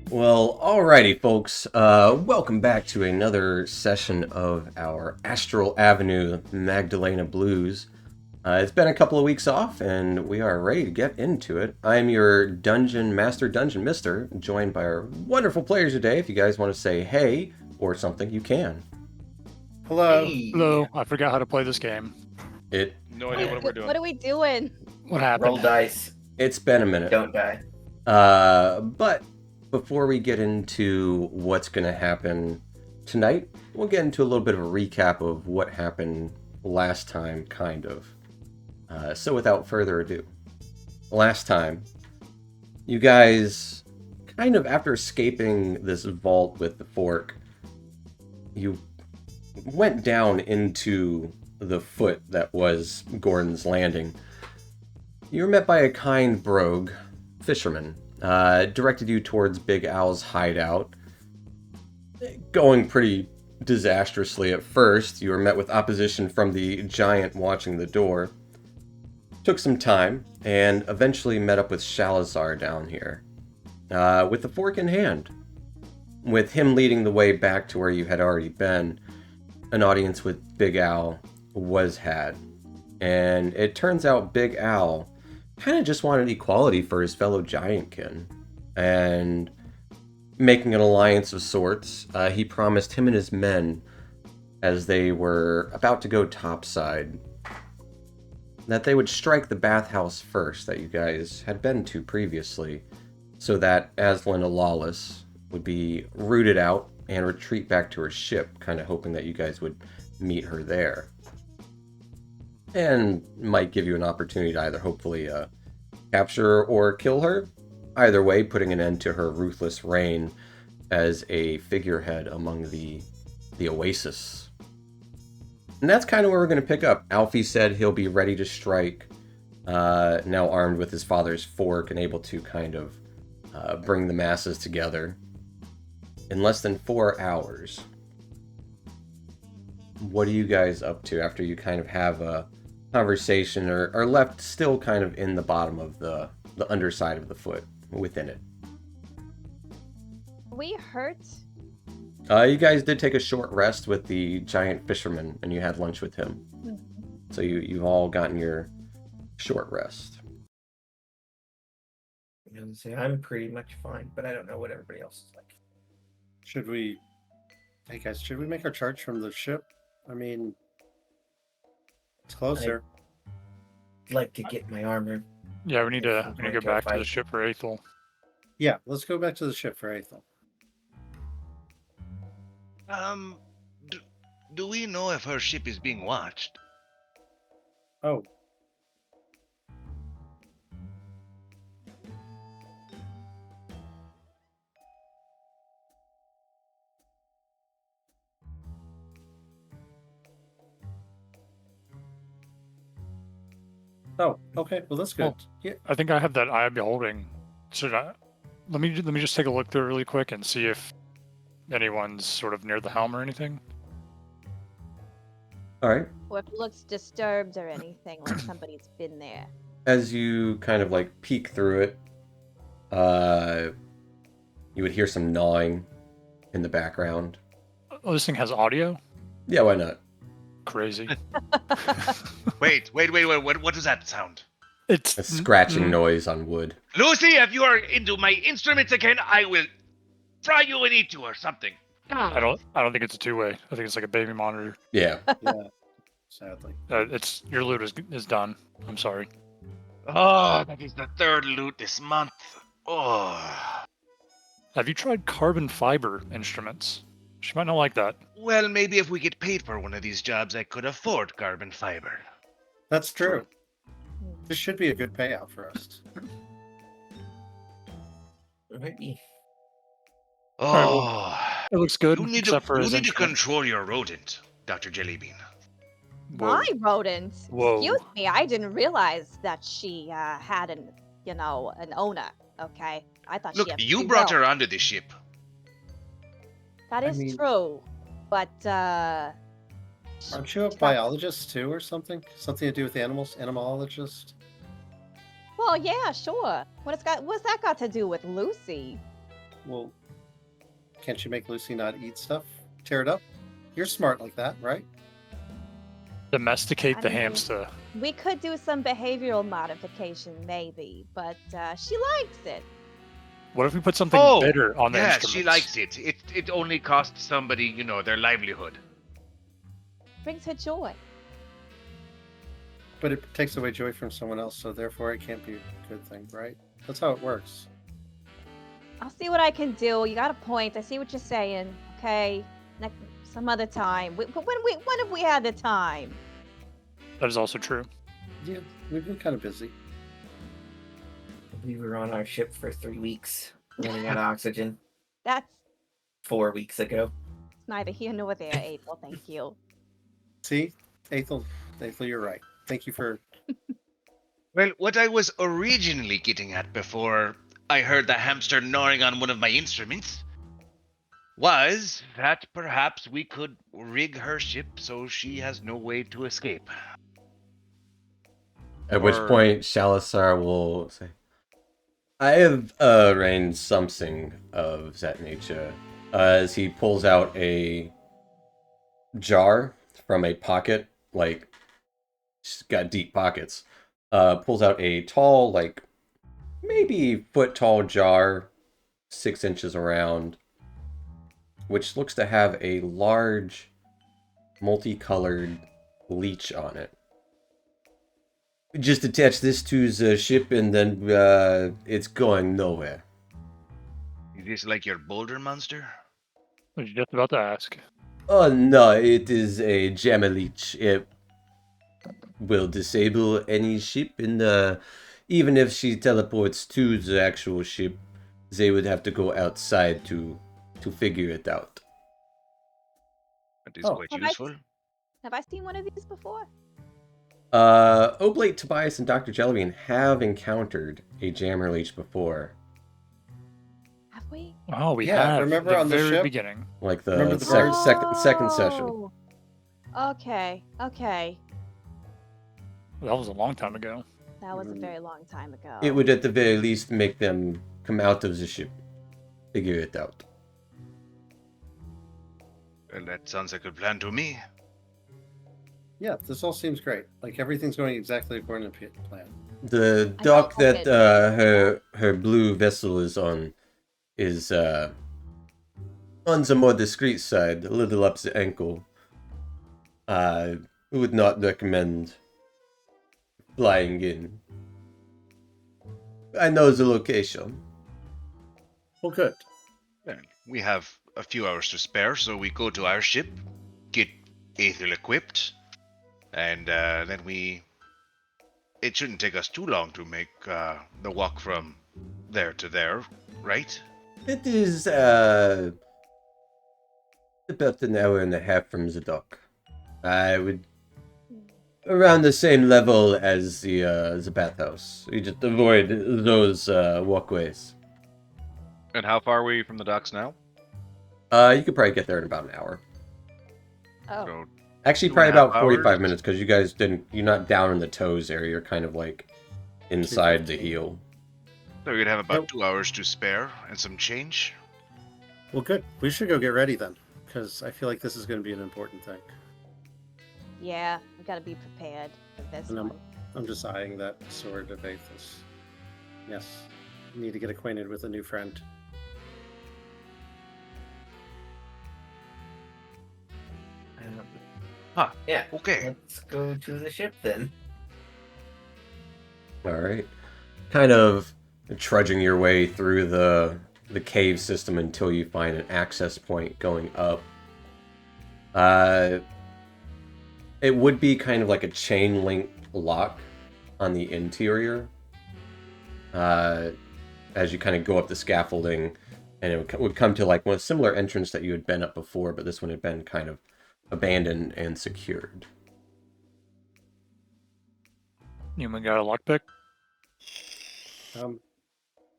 Well, alrighty, folks. Welcome back to another session of our Astral Avenue Magdalena Blues. It's been a couple of weeks off, and we are ready to get into it. I'm your Dungeon Master, Dungeon Mister, joined by our wonderful players today. If you guys want to say hey or something, you can. Hello. Hey. Hello, I forgot how to play this game. No idea what we're doing. What are we doing? What happened? Roll dice. It's been a minute. Don't die. But before we get into what's going to happen tonight, we'll get into a little bit of a recap of what happened last time, kind of. So without further ado, last time, you guys, kind of after escaping this vault with the fork, you went down into the foot that was Gordon's Landing. You were met by a kind brogue fisherman, directed you towards Big Al's hideout. Going pretty disastrously at first, you were met with opposition from the giant watching the door. Took some time, and eventually met up with Shalazar down here, with the fork in hand. With him leading the way back to where you had already been, an audience with Big Al was had. And it turns out Big Al kind of just wanted equality for his fellow giantkin. And making an alliance of sorts, he promised him and his men, as they were about to go topside, that they would strike the bathhouse first that you guys had been to previously, so that Aslan Lawless would be rooted out and retreat back to her ship, kind of hoping that you guys would meet her there. And might give you an opportunity to either hopefully capture or kill her. Either way, putting an end to her ruthless reign as a figurehead among the Oasis. And that's kind of where we're going to pick up. Alfie said he'll be ready to strike, now armed with his father's fork and able to kind of bring the masses together in less than 4 hours. What are you guys up to after you kind of have a conversation or are left still kind of in the bottom of the underside of the foot within it? We hurt? You guys did take a short rest with the giant fisherman, and you had lunch with him. So you've all gotten your short rest. I'm pretty much fine, but I don't know what everybody else is like. Hey guys, should we make our charge from the ship? I mean, it's closer. I'd like to get my armor. Yeah, we need to Going go to a back to the fight. ship for Aethel. Yeah, let's go back to the ship for Aethel. Do we know if her ship is being watched? Oh. Oh, okay. Well, that's good. Oh. Yeah. I think I have that eye beholding. Let me just take a look through it really quick and see if anyone's sort of near the helm or anything. All right. Or if it looks disturbed or anything, like somebody's been there. As you kind of like peek through it, you would hear some gnawing in the background. Oh, this thing has audio? Yeah, why not? Crazy. Wait, what does that sound? It's A scratching noise on wood. Lucy, if you are into my instruments again, I will fry you and eat you or something. I don't think it's a two-way. I think it's like a baby monitor. Yeah. Yeah. Sadly. It's your loot is done. I'm sorry. Oh, that is the third loot this month. Oh. Have you tried carbon fiber instruments? She might not like that. Well, maybe if we get paid for one of these jobs, I could afford carbon fiber. That's true. This should be a good payout for us. Alrighty. Oh, It looks good, you need except for to his instrument. control your rodent, Dr. Jellybean. Whoa. My rodent. Whoa. Excuse me, I didn't realize that she had an owner. Okay, I thought Look, she had you free brought will. her onto this ship. That I is mean- true, but Aren't you a biologist too, or something? Something to do with animals? Animalologist? well, yeah, sure. What's that got to do with Lucy? Well, Can't you make Lucy not eat stuff? Tear it up? You're smart like that, right? Domesticate I the mean- hamster. We could do some behavioral modification, maybe, but she likes it. What if we put something Oh, bitter on the yeah, instruments? she likes it. It only costs somebody, you know, their livelihood. Brings her joy. But it takes away joy from someone else, so therefore it can't be a good thing, right? That's how it works. I'll see what I can do. You got a point. I see what you're saying. Okay, some other time. When have we had the time? That is also true. Yeah, we've been kind of busy. We were on our ship for 3 weeks, running out of oxygen. That's 4 weeks ago. neither here nor there, April. Thank you. See? Ethel, you're right. Thank you for... Well, what I was originally getting at before I heard the hamster gnawing on one of my instruments was that perhaps we could rig her ship so she has no way to escape. At which Or- point Shalasar will say, I have arranged something of that nature. As he pulls out a jar from a pocket, like, she's got deep pockets. Pulls out a tall, like, maybe foot-tall jar, 6 inches around, which looks to have a large, multicolored leech on it. Just attach this to the ship and then it's going nowhere. Is this like your boulder monster? I was just about to ask. Oh no, it is a jammer leech. It will disable any ship, and even if she teleports to the actual ship, they would have to go outside to figure it out. That is Oh. quite Have I useful. Have I seen one of these before? Oblate, Tobias, and Dr. Jellybean have encountered a jammer leech before. Have we? Oh, we Yeah, have. remember the on the very ship? beginning. Like Remember the the birds? second session. Oh, Okay. That was a long time ago. That was a very long time ago. It would at the very least make them come out of the ship. Figure it out. Well, that sounds like a plan to me. Yeah, this all seems great. Like, everything's going exactly according to plan. The I dock don't that hope her blue vessel is on the more discreet side, a little up the ankle. I would not recommend flying in. I know the location. Well, good. Well, we have a few hours to spare, so we go to our ship, get Aethel equipped, and then we... It shouldn't take us too long to make the walk from there to there, right? It is about an hour and a half from the dock. I would around the same level as the bathhouse. You just avoid those walkways. And how far are we from the docks now? You could probably get there in about an hour. Oh, So Actually, 2.5 probably about 45 hours? minutes because you guys you're not down in the toes area. You're kind of like inside the heel. So we're gonna have about Nope. 2 hours to spare and some change. Well, good. We should go get ready then, because I feel like this is going to be an important thing. yeah. We gotta be prepared for this And one. I'm just eyeing that sword of Aethys. Yes, need to get acquainted with a new friend. Yeah. Okay. Let's go to the ship then. All right. Kind of trudging your way through the cave system until you find an access point going up. It would be kind of like a chain link lock on the interior. As you kind of go up the scaffolding, and it would come to like a similar entrance that you had been up before, but this one had been kind of abandoned and secured. Newman got a lockpick.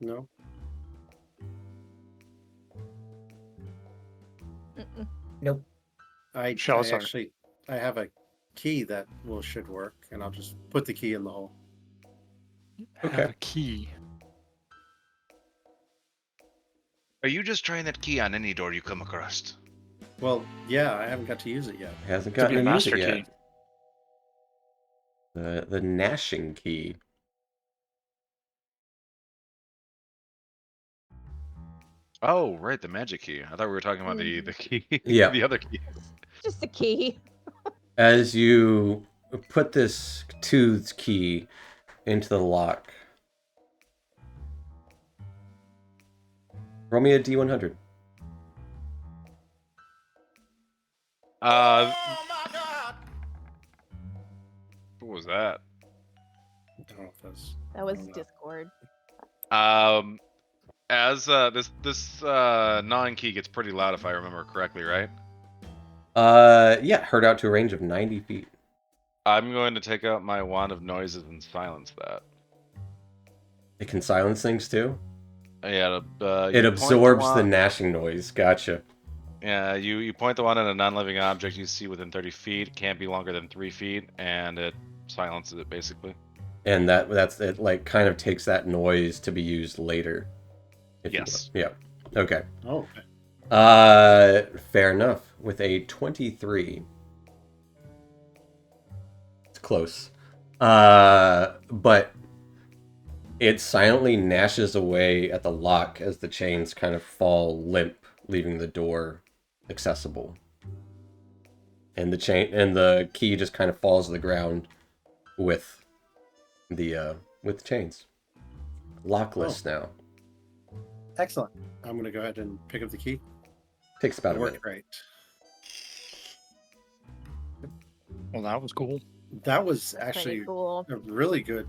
No. Mm-mm. Nope. I Shall I? actually I have a key that should work, and I'll just put the key in the hole. Okay. Have a key. Are you just trying that key on any door you come across? Well, yeah, I haven't got to use it yet. Hasn't Could be gotten a to use master it key. yet. The gnashing key. Oh, right, the magic key. I thought we were talking about the key. Yeah. The other key. Just a key. As you put this toothed key into the lock, roll me a D100. What was that? I don't know if that's. That was I don't know. Discord. As this non-key gets pretty loud if I remember correctly, right? Yeah, heard out to a range of 90 feet. I'm going to take out my wand of noises and silence that. It can silence things too? Yeah, It absorbs the gnashing noise. Gotcha. Yeah, you point the wand at a non-living object you see within 30 feet. It can't be longer than 3 feet, and it silences it basically. And that's it. Like kind of takes that noise to be used later. if you Yes. will. Yeah. Okay. Oh, okay. Fair enough. With a 23. It's close. But it silently gnashes away at the lock as the chains kind of fall limp, leaving the door accessible. And the key just kind of falls to the ground with the chains. Lockless now. Excellent. I'm going to go ahead and pick up the key. Takes about a minute. Worked great. Well, that was cool. That was Pretty actually cool. a really good.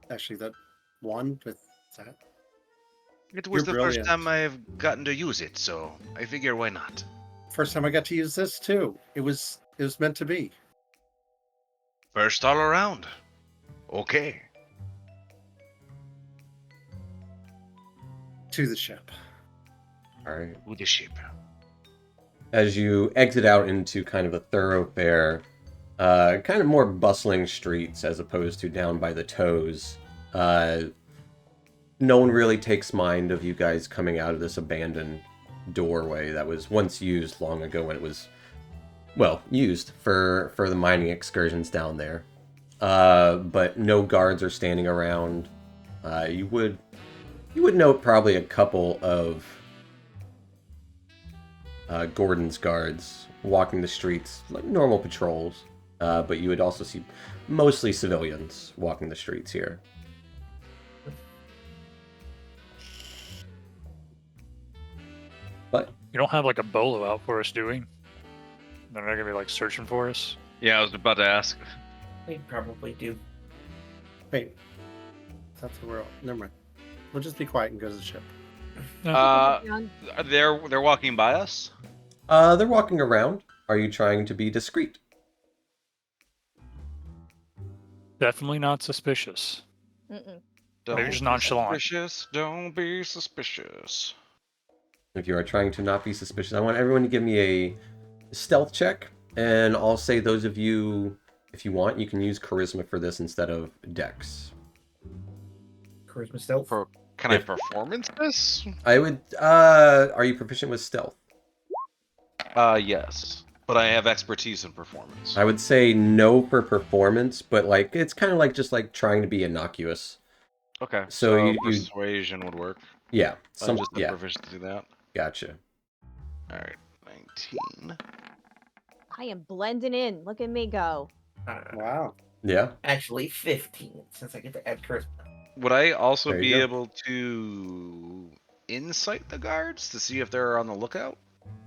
Actually, that one with that. It was You're the first brilliant. time I've gotten to use it, so I figure why not? First time I got to use this too. It was meant to be. First all around. Okay. To the ship. All right. With the ship. As you exit out into kind of a thoroughfare, kind of more bustling streets as opposed to down by the toes, no one really takes mind of you guys coming out of this abandoned doorway that was once used long ago when it was, well, used for the mining excursions down there. But no guards are standing around. You would note probably a couple of Gordon's guards walking the streets like normal patrols, but you would also see mostly civilians walking the streets here. But You don't have like a bolo out for us, do we? They're not gonna be like searching for us. Yeah, I was about to ask. They probably do. Wait. That's the world. Never mind. We'll just be quiet and go to the ship. They're walking by us. they're walking around. Are you trying to be discreet? Definitely not suspicious. Mm-mm. Maybe just nonchalant. Suspicious. Don't be suspicious. If you are trying to not be suspicious, I want everyone to give me a stealth check, and I'll say those of you, if you want, you can use charisma for this instead of dex. Charisma stealth. Can I performance this? I would. Are you proficient with stealth? Yes. But I have expertise in performance. I would say no for performance, but like it's kind of like just like trying to be innocuous. Okay. So you persuasion would work. yeah, I'm just yeah, proficiency that. gotcha. All right, 19. I am blending in. Look at me go. Wow. Yeah, Actually, 15, since I get to add charisma. Would I also There you be go. able to insight the guards to see if they're on the lookout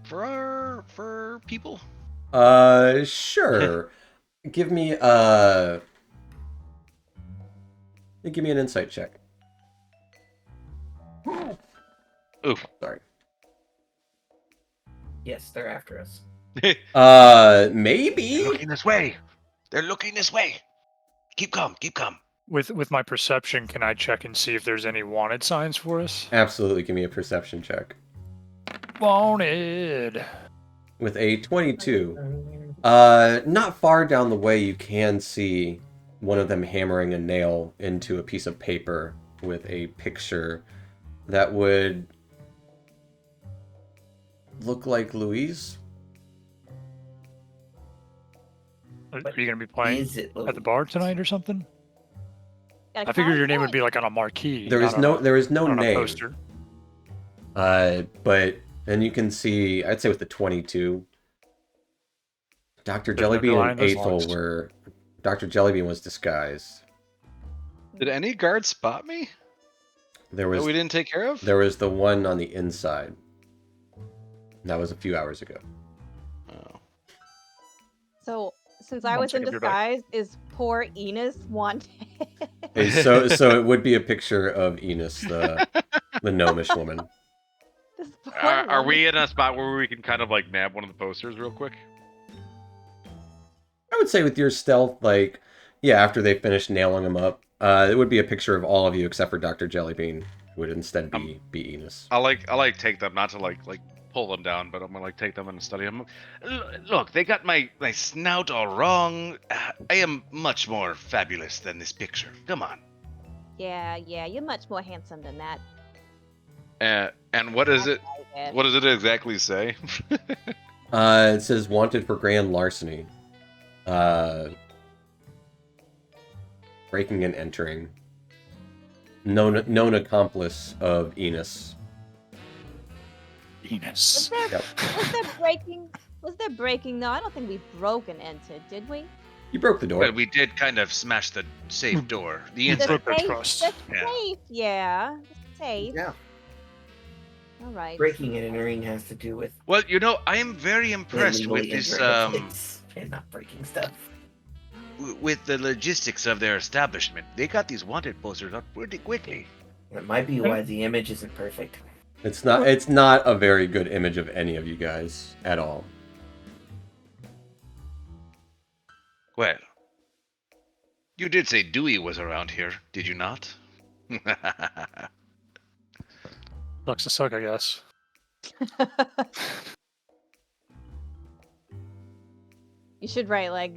for people? sure. Give me an insight check. Oof. Sorry. Yes, they're after us. Maybe. They're looking this way. They're looking this way. Keep calm. Keep calm. With my perception, can I check and see if there's any wanted signs for us? Absolutely, give me a perception check. Wanted. With a 22. Not far down the way, you can see one of them hammering a nail into a piece of paper with a picture that would look like Louise. Are But you gonna be playing Is it at the bar tonight or something? Got a I figured your name would cosplay? be like on a marquee. There not is on no a, there is no not on a name. poster. But and you can see, I'd say with the 22, Dr. There's no Jellybean denying and those Aethel looks. were. Dr. Jellybean was disguised. Did any guard spot me There that was we didn't take care of? there was the one on the inside. That was a few hours ago. Oh. So, since One I was in second, be back. disguise, is poor Enos wanted? So it would be a picture of Enos, the gnomish woman. This poor Are woman. we in a spot where we can kind of like nab one of the posters real quick? I would say with your stealth, like, yeah, after they finish nailing them up, it would be a picture of all of you except for Dr. Jellybean, who would instead be Enos. I like take them, not to like pull them down, but I'm gonna like take them and study them. Look, they got my snout all wrong. I am much more fabulous than this picture. Come on. Yeah, you're much more handsome than that. And what is it? Yeah. What does it exactly say? It says wanted for grand larceny. Breaking and entering. Known accomplice of Enos. Enos. Was there breaking? Was there breaking? No, I don't think we broke and entered, did we? You broke the door. Well, we did kind of smash the safe door. The The inside. broke the trust. The Yeah. safe, yeah. The safe. Yeah. All right. Breaking and entering has to do with Well, I am very impressed with illegally this entering a place and not breaking stuff. with the logistics of their establishment. They got these wanted posters up pretty quickly. That might be why the image isn't perfect. It's not a very good image of any of you guys at all. Well, you did say Dewey was around here, did you not? Sucks to suck, I guess. You should write like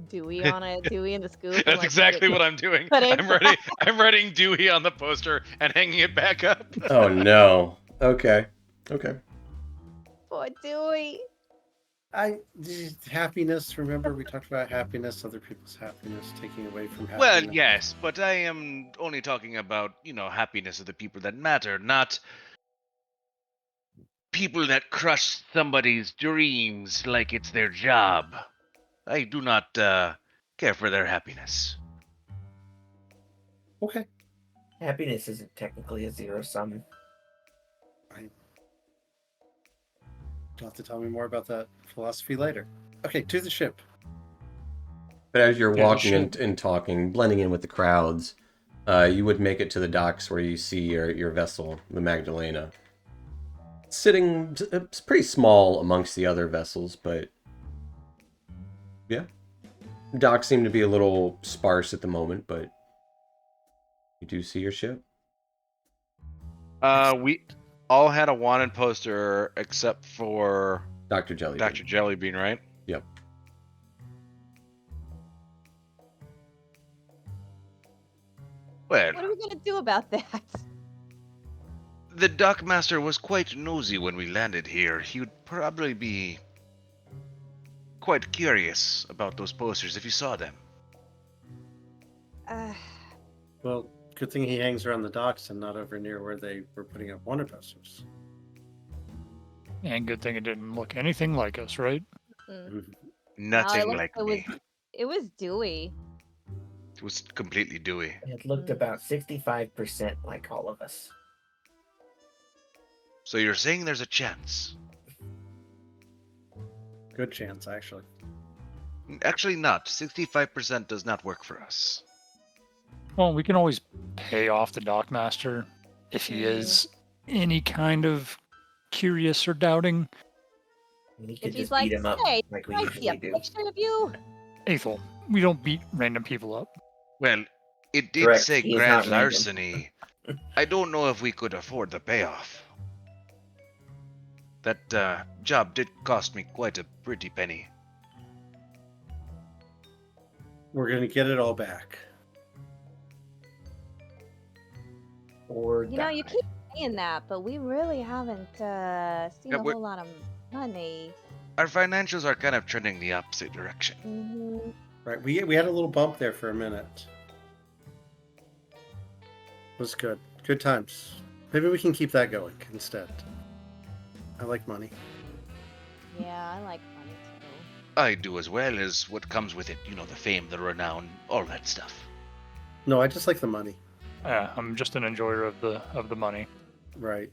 Dewey on it, Dewey in the scoop. and, That's like, exactly what I'm doing. put it- I'm writing Dewey on the poster and hanging it back up. Oh no. Okay. Poor Dewey. Happiness. Remember, we talked about happiness, other people's happiness, taking away from happiness. Well, yes, but I am only talking about, happiness of the people that matter, not people that crush somebody's dreams like it's their job. I do not care for their happiness. Okay. Happiness isn't technically a zero sum. You'll have to tell me more about that philosophy later. Okay, to the ship. But as you're Yeah, walking you should. and talking, blending in with the crowds, you would make it to the docks where you see your vessel, the Magdalena. Sitting, it's pretty small amongst the other vessels, but yeah. Docks seem to be a little sparse at the moment, but you do see your ship. We all had a wanted poster except for Dr. Jellybean. Dr. Jellybean, right? Yep. Well, What are we gonna do about that? the dockmaster was quite nosy when we landed here. He would probably be quite curious about those posters if he saw them. Well, good thing he hangs around the docks and not over near where they were putting up wanted posters. And good thing it didn't look anything like us, right? Nothing looked- like it me. It was Dewey. It was completely dewy. It looked about 65% like all of us. So you're saying there's a chance? Good chance, actually. Actually not. 65% does not work for us. Well, we can always pay off the dockmaster if he is any kind of curious or doubting. We could If he's just like, beat him up hey, like we I see a usually do. picture of you. Aethel, we don't beat random people up. Well, it did Correct, say he is grand not random. larceny. I don't know if we could afford the payoff. That job did cost me quite a pretty penny. We're going to get it all back. Or You know, you die. keep saying that, but we really haven't seen Yeah, a whole lot of money. Our financials are kind of trending the opposite direction. Hmm. Right. We had a little bump there for a minute. It was good. Good times. Maybe we can keep that going instead. I like money. Yeah, I like money too. I do as well as what comes with it. You know, the fame, the renown, all that stuff. No, I just like the money. Yeah, I'm just an enjoyer of the money. Right.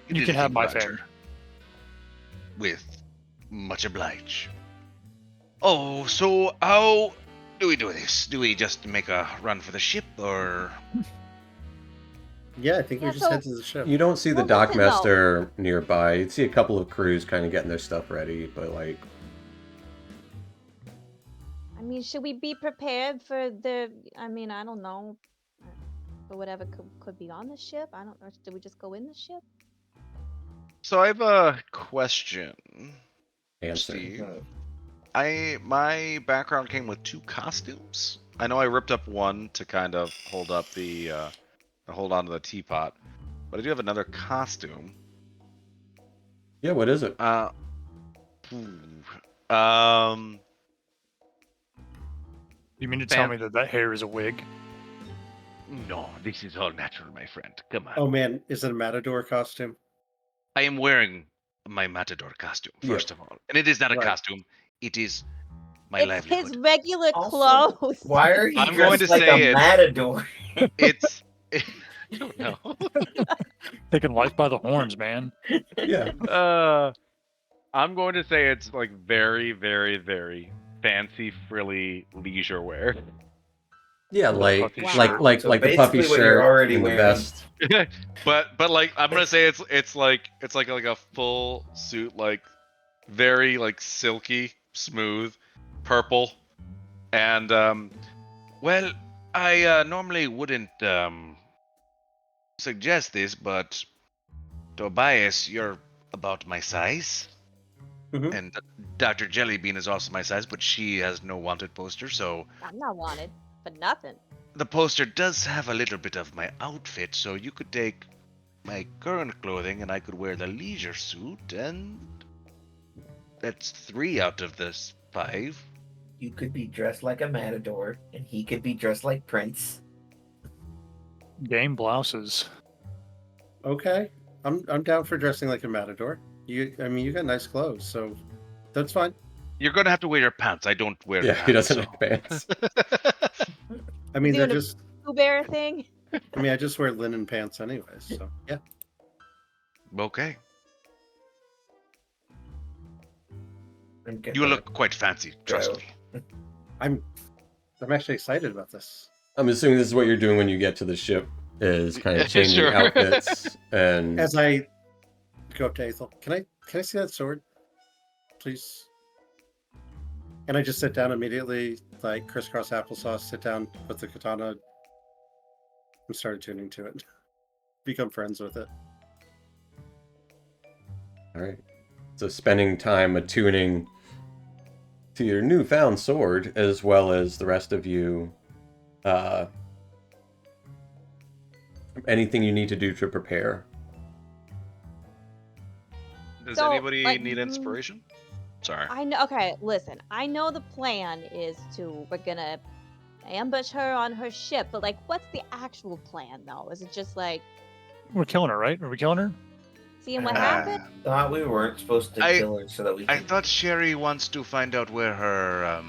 You did can have think, my Roger. fame. With much oblige. Oh, so how do we do this? Do we just make a run for the ship, or Yeah, I think we Yeah, just so- head to the ship. You don't see the Well, listen, though. dockmaster nearby. You see a couple of crews kind of getting their stuff ready, but like, I mean, should we be prepared for the? I mean, I don't know, for whatever could be on the ship. I don't know. Do we just go in the ship? So I have a question, answer. Steve. My background came with 2 costumes. I know I ripped up one to kind of hold up the hold on to the teapot, but I do have another costume. Yeah, what is it? You mean to tell me that hair is a wig? No, this is all natural, my friend. Come on. Oh man, is it a matador costume? I am wearing my matador costume Yeah. first of all, and it is not a Right. costume. It is my It's livelihood. his regular Also, clothes. Why are you I'm going dressed to like say a it's- matador? It's I don't know. Taking life by the horns, man. Yeah. I'm going to say it's like very, very, very fancy, frilly leisure wear. Yeah, With a like puffy Wow. shirt. like So like the puffy basically what you're shirt already and the wearing. vest. but like I'm gonna say it's like a full suit, like very like silky, smooth, purple, and Well, I normally wouldn't suggest this, but Tobias, you're about my size. Mhm. And Dr. Jellybean is also my size, but she has no wanted poster, so I'm not wanted for nothing. the poster does have a little bit of my outfit, so you could take my current clothing and I could wear the leisure suit, and that's 3 out of the 5. You could be dressed like a matador, and he could be dressed like Prince. Game blouses. Okay. I'm down for dressing like a matador. You got nice clothes, so that's fine. You're gonna have to wear your pants. I don't wear Yeah, pants. he doesn't so- have pants. I mean, Doing they're a- just. Pooh Bear thing. I mean, I just wear linen pants anyways. So yeah. Okay. I'm good You with look quite fancy, trust Go. me. I'm actually excited about this. I'm assuming this is what you're doing when you get to the ship, is kind of changing Sure. outfits and As I go up to Aethel, can I see that sword, please? And I just sit down immediately, like crisscross applesauce. Sit down, put the katana, and start tuning to it. Become friends with it. all right. So spending time attuning to your newfound sword, as well as the rest of you, anything you need to do to prepare. Does So, anybody like, need inspiration? Sorry. I know. Okay, listen. I know the plan is we're gonna ambush her on her ship, but like, what's the actual plan though? Is it just like We're killing her, right? Are we killing her? seeing what happened? Thought we weren't supposed to I- kill her so that we I could thought Sherry wants to find out where her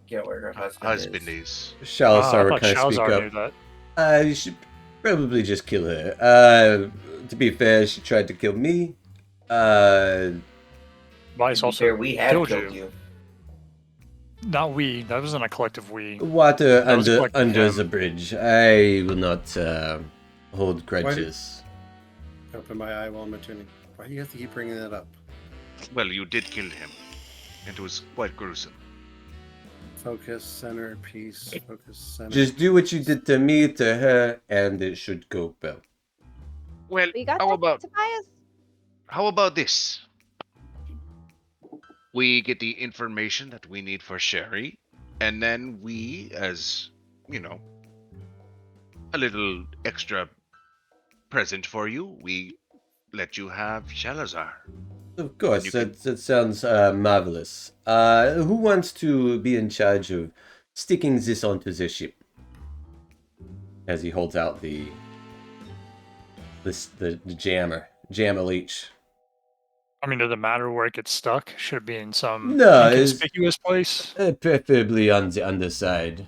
get where her husband is. I Shalazar would thought kind of speak Shalzar up. knew that. You should probably just kill her. To be fair, she tried to kill me. Vice To be also fair, we have killed killed you. you. Not we. That wasn't a collective we. Water That was under like under him. the bridge. I will not hold grudges. Open my eye while I'm tuning. Why do you have to keep bringing that up? Well, you did kill him. It was quite gruesome. Focus, center, peace, focus, center. Just do what you did to me to her, and it should go well. Well, You got how that, about Tobias? this? We get the information that we need for Sherry, and then we, as you know, a little extra present for you. We let you have Shalazar. Of course, You can- that sounds marvelous. Who wants to be in charge of sticking this onto the ship? As he holds out the jammer leech. I mean, does it matter where it gets stuck? Should it be in some No, it's- inconspicuous place? Preferably on the underside.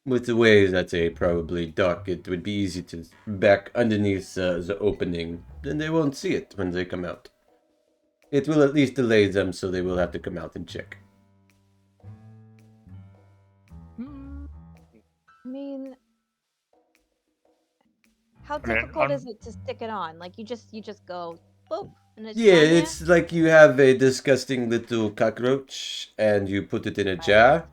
With the way that they probably dock, it would be easy to back underneath the opening. Then they won't see it when they come out. It will at least delay them, so they will have to come out and check. I mean, how mean, difficult I'm- is it to stick it on? Like you just go boop and it's Yeah, on there? it's like you have a disgusting little cockroach and you put it in a jar.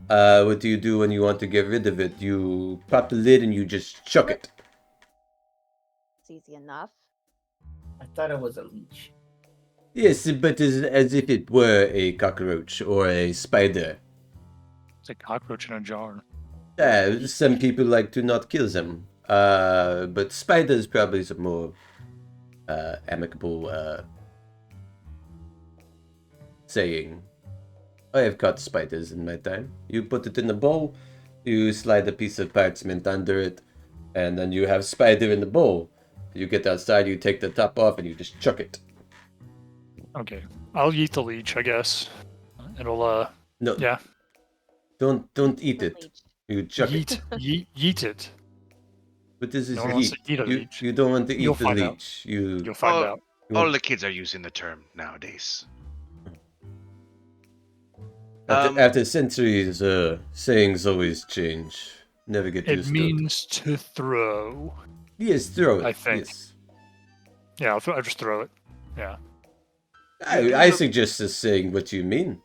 What do you do when you want to get rid of it? You pop the lid and you just chuck it. It's easy enough. I thought it was a leech. Yes, but as if it were a cockroach or a spider. It's a cockroach in a jar. Some people like to not kill them. But spiders probably is a more amicable saying. I have caught spiders in my time. You put it in a bowl, you slide a piece of parchment under it, and then you have spider in the bowl. You get outside, you take the top off, and you just chuck it. Okay, I'll eat the leech, I guess. It'll No, yeah. don't eat The it. leech. You chuck it. Yeet it. But this is No one wants eat. to eat a You, leech. you don't want to eat You'll the find out. leech. You You'll find out. All the kids are using the term nowadays. after centuries, sayings always change. Never get It used means to throw. to it. Yes, throw it. I think. Yes. Yeah, I'll just throw it. Yeah, I suggest just saying what you mean.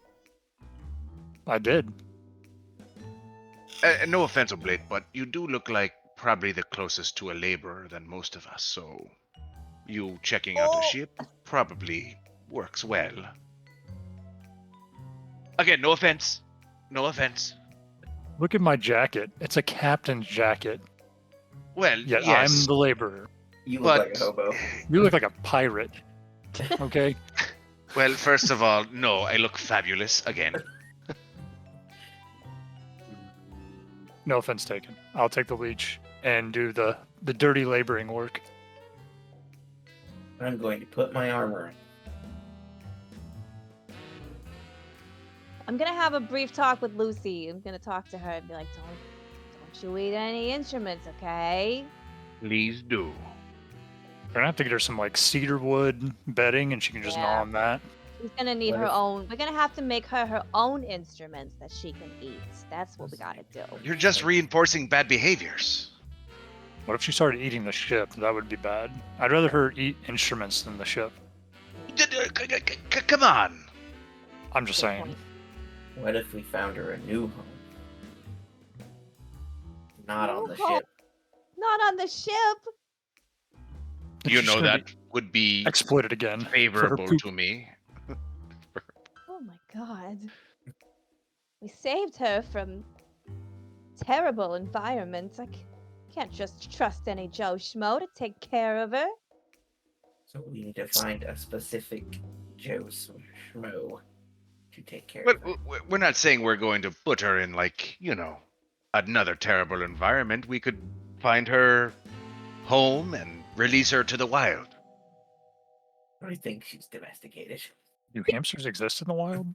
I did. No offense, Oblate, but you do look like probably the closest to a laborer than most of us, so you checking out a ship probably works well. Again, no offense. No offense. Look at my jacket. It's a captain's jacket. Well, Yet yes. I'm the laborer. You look But like a hobo. You look like a pirate. Okay. well, first of all, no, I look fabulous again. No offense taken. I'll take the leech and do the dirty laboring work. I'm going to put my armor on. I'm gonna have a brief talk with Lucy. I'm gonna talk to her and be like, don't you eat any instruments, okay? Please do. We're gonna have to get her some like cedar wood bedding, and she can just gnaw Yeah. on that. She's gonna need What her if- own. We're gonna have to make her own instruments that she can eat. That's what we gotta do. You're just reinforcing bad behaviors. What if she started eating the ship? That would be bad. I'd rather her eat instruments than the ship. Come on. I'm just Good saying. point. What if we found her a new home? Not on the New home? ship. Not on the ship. You She's know gonna that would be be exploited again. for her favorable poop. to me. Oh my god. We saved her from terrible environments. Can't just trust any Joe Schmo to take care of her. So we need to find a specific Joe Schmo to take care But of her. we're not saying we're going to put her in, like, another terrible environment. We could find her home and release her to the wild. I think she's domesticated. Do hamsters exist in the wild?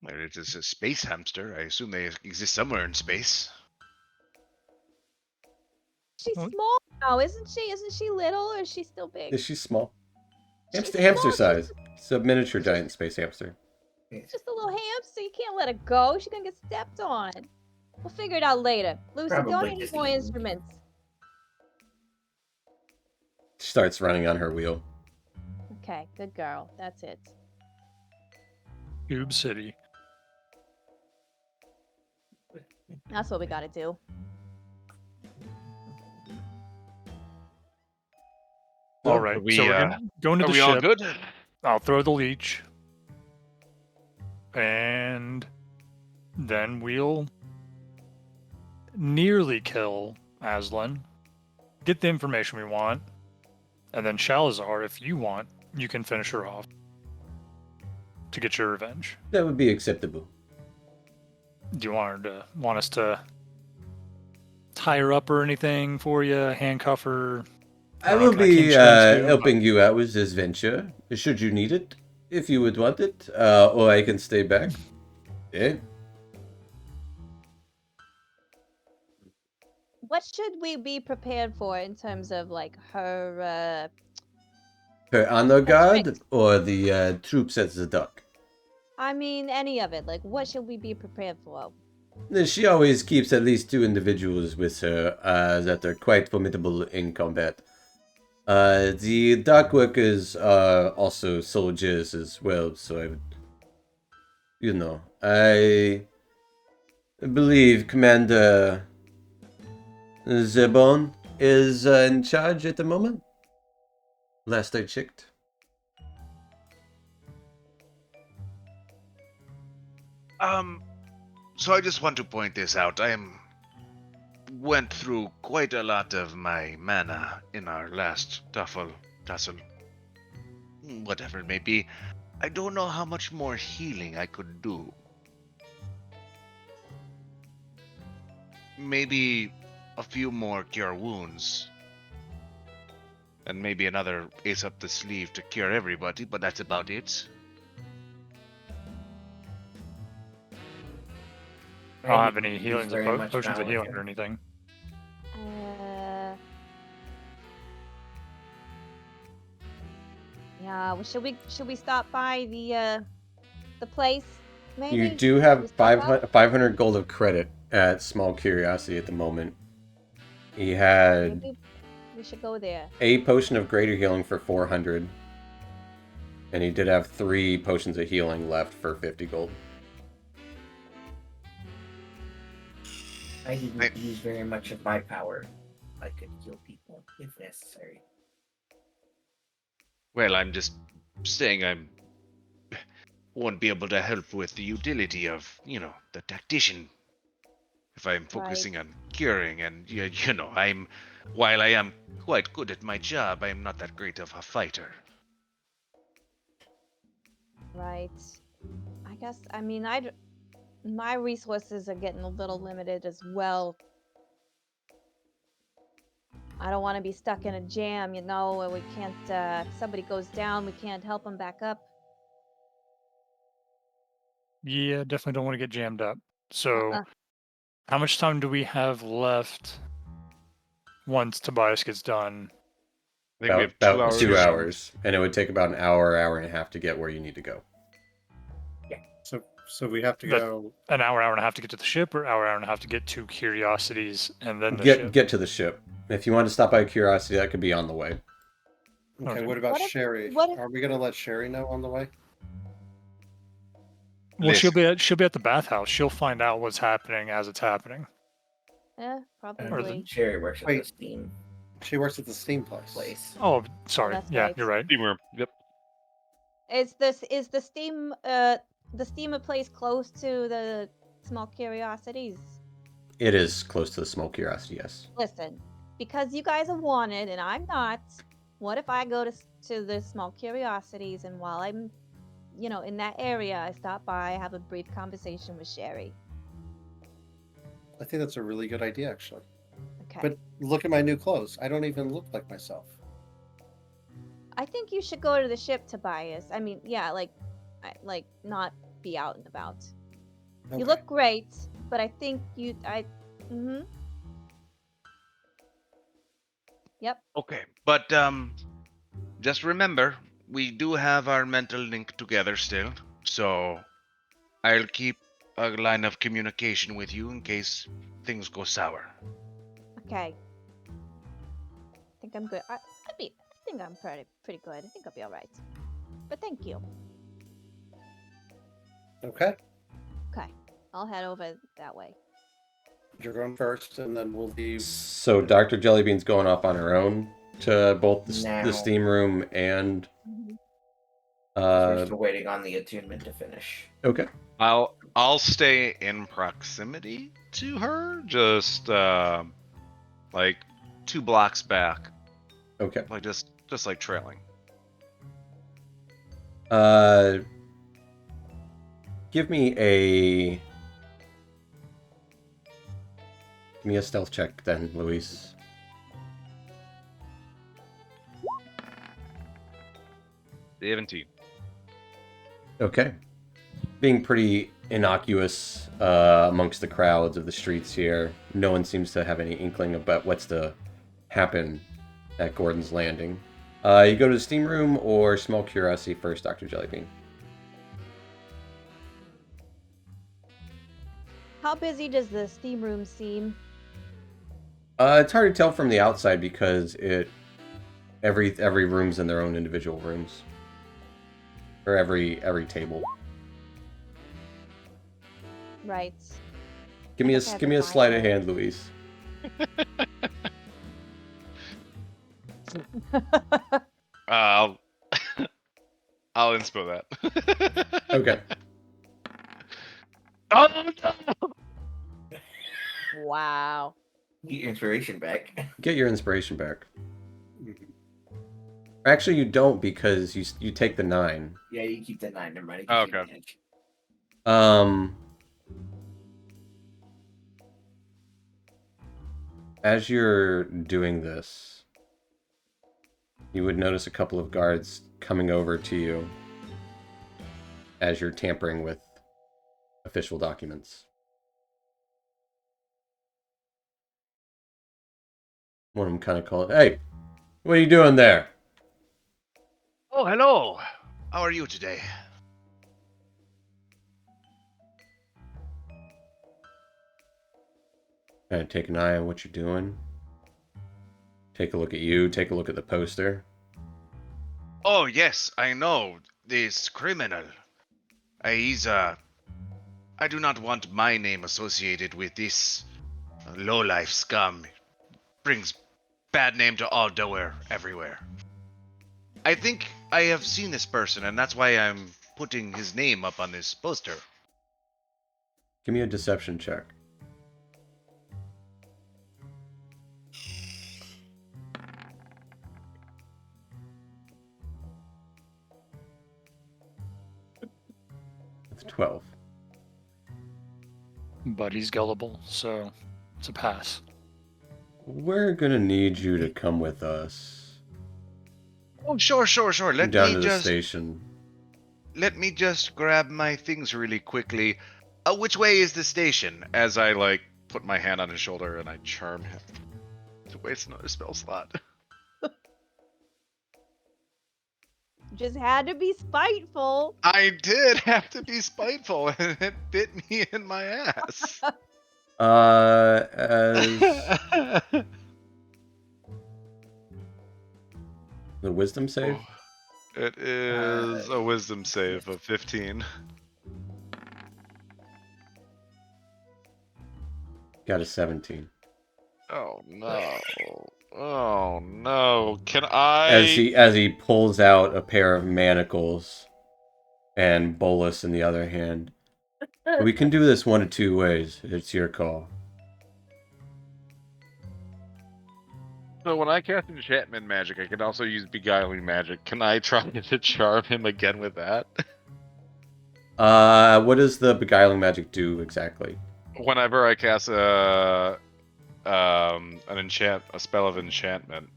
Well, it is a space hamster. I assume they exist somewhere in space. She's What? small now, isn't she? Isn't she little or is she still big? Is she small? She's Hamster small, size. It's a miniature giant space hamster. She's just a little hamster. You can't let her go. She's gonna get stepped on. We'll figure it out later. Lucy, don't Probably need any just more eaten. instruments. She starts running on her wheel. Okay, good girl. That's it. Tube City. That's what we gotta do. All Are right. we, so we're going to Are the we ship. all good? I'll throw the leech. And then we'll nearly kill Aslan, get the information we want, and then Shalazar, if you want, you can finish her off to get your revenge. That would be acceptable. Do you want us to tie her up or anything for you, handcuff her? I will can't be change too, helping you out with this venture, should you need it, if you would want it, or I can stay back. Yeah. What should we be prepared for in terms of like her? Her honor guard tricks. or the troops at the dock? I mean, any of it. Like, what should we be prepared for? She always keeps at least 2 individuals with her that are quite formidable in combat. The dock workers are also soldiers as well, so I would, I believe Commander Zebon is in charge at the moment. Last I checked. So I just want to point this out. Went through quite a lot of my mana in our last tussle, whatever it may be. I don't know how much more healing I could do. Maybe a few more cure wounds. And maybe another ace up the sleeve to cure everybody, but that's about it. I don't have any He's healings very of much potions of healing knowledgeable. or anything. Yeah. Well, should we stop by the place? Maybe. You do Should we have stock up? 500 gold of credit at Small Curiosity at the moment. He had Maybe we should go there. a potion of greater healing for 400. And he did have 3 potions of healing left for 50 gold. I didn't use very much of my power. I could heal people if necessary. Well, I'm just saying I won't be able to help with the utility of, the tactician. If I'm focusing on curing and, while I am quite good at my job, I am not that great of a fighter. Right. I guess. I mean, my resources are getting a little limited as well. I don't want to be stuck in a jam, where we can't. If somebody goes down, we can't help them back up. Yeah, definitely don't want to get jammed up. So, Uh-uh. how much time do we have left once Tobias gets done? I think we have About 2 hours. 2 hours. And it would take about an hour and a half to get where you need to go. So we have to That- go. An hour and a half to get to the ship, or hour and a half to get to Curiosities and then the ship? Get to the ship. If you want to stop by Curiosity, that could be on the way. Okay, Okay. what about What if- Sherry? what if- Are we gonna let Sherry know on the way? Well, she'll be at the bathhouse. She'll find out what's happening as it's happening. Yeah, And probably. Sherry works at the Wait. Steam She works at the Steam place. place. Oh, sorry. that's Yeah, right. you're right. Steam room. Yep. Is the Steam the Steamer place close to the Small Curiosities? It is close to the Small Curiosity, yes. Listen, because you guys are wanted and I'm not. What if I go to the Small Curiosities and while I'm, in that area, I stop by, have a brief conversation with Sherry? I think that's a really good idea, actually. Okay. But look at my new clothes. I don't even look like myself. I think you should go to the ship, Tobias. I mean, yeah, not be out and about. Okay. You look great, but I think Yep. Okay, but just remember, we do have our mental link together still, so I'll keep a line of communication with you in case things go sour. Okay. I think I'm good. I think I'm pretty good. I think I'll be all right. But thank you. Okay. Okay. I'll head over that way. You're going first, and then we'll leave. So Dr. Jellybean's going off on her own to both the Now. steam room and We're still waiting on the attunement to finish. okay. I'll stay in proximity to her, just like 2 blocks back, Okay. like just like trailing. Give me a stealth check then, Luis. 17. Okay. Being pretty innocuous amongst the crowds of the streets here, no one seems to have any inkling about what's to happen at Gordon's Landing. You go to the steam room or small curiosity first, Dr. Jellybean? How busy does the steam room seem? It's hard to tell from the outside because every room's in their own individual rooms. Or every table. Right. Give me a Okay, give me a fine. sleight of hand, Luis. I'll I'll inspo that. Okay. Oh no! Wow. Get your inspiration back. Get your inspiration back. Mhm. Actually, you don't because you take the 9. Yeah, you keep that 9. Never mind. Oh, It gives you okay. advantage. As you're doing this, you would notice a couple of guards coming over to you as you're tampering with official documents. One of them kind of called, "Hey, what are you doing there?" Oh, hello. How are you today? Kind of take an eye on what you're doing. Take a look at you. Take a look at the poster. Oh, yes, I know. This criminal. I do not want my name associated with this lowlife scum. Brings bad name to all Doer everywhere. I think I have seen this person, and that's why I'm putting his name up on this poster. Give me a deception check. It's 12. But he's gullible, so it's a pass. We're gonna need you to come with us Oh, sure. down to the station. Let me just grab my things really quickly. Which way is the station? As I like put my hand on his shoulder and I charm him to waste another spell slot. Just had to be spiteful. I did have to be spiteful, and it bit me in my ass. As the wisdom save? It is a wisdom save of 15. Got a 17. Oh no. Oh no. Can I As he pulls out a pair of manacles and bolus in the other hand. We can do this one of two ways. It's your call. So when I cast enchantment magic, I can also use beguiling magic. Can I try to charm him again with that? What does the beguiling magic do exactly? Whenever I cast a spell of enchantment,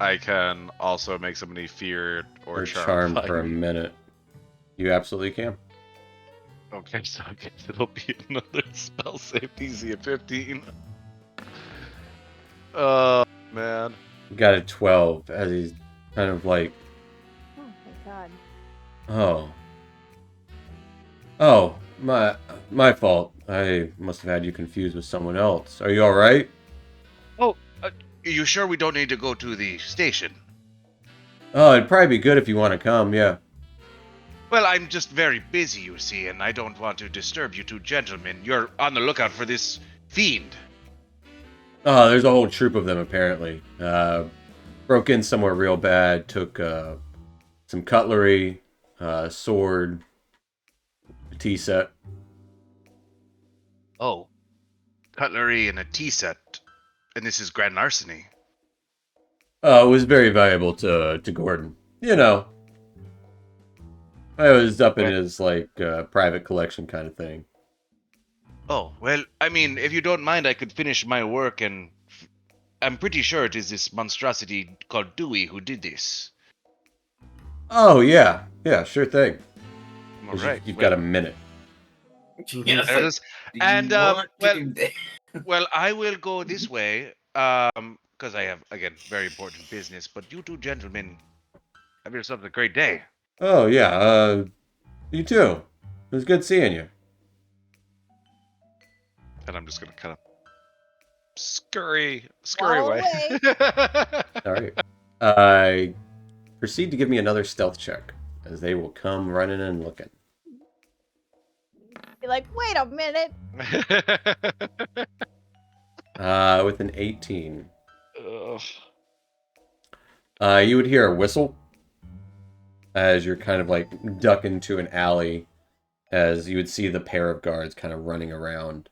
I can also make somebody feared or Or charmed charmed by for a me. minute. You absolutely can. Okay, so I guess it'll be another spell save DC of 15. Oh man. You got a 12 as he's kind of like, Oh my god. oh, my fault. I must have had you confused with someone else. Are you all right? Are you sure we don't need to go to the station? Oh, it'd probably be good if you want to come. Yeah. Well, I'm just very busy, you see, and I don't want to disturb you two gentlemen. You're on the lookout for this fiend. Oh, there's a whole troop of them apparently. Broke in somewhere real bad. Took some cutlery, sword, a tea set. Oh, cutlery and a tea set. And this is grand larceny. It was very valuable to Gordon. You know, I was up in his like private collection kind of thing. Oh, well, I mean, if you don't mind, I could finish my work, and I'm pretty sure it is this monstrosity called Dewey who did this. Oh yeah, sure thing. All right. You've got a minute. Yes, There it is. do And you want well, to do well, I will go this way, because I have again very important business. But you two gentlemen, have yourselves a great day. Oh yeah, you too. It was good seeing you. And I'm just gonna kind of scurry Waddle away. All right. Proceed to give me another stealth check, as they will come running and looking. You're like, wait a minute. With an 18. Ugh. You would hear a whistle as you're kind of like duck into an alley, as you would see the pair of guards kind of running around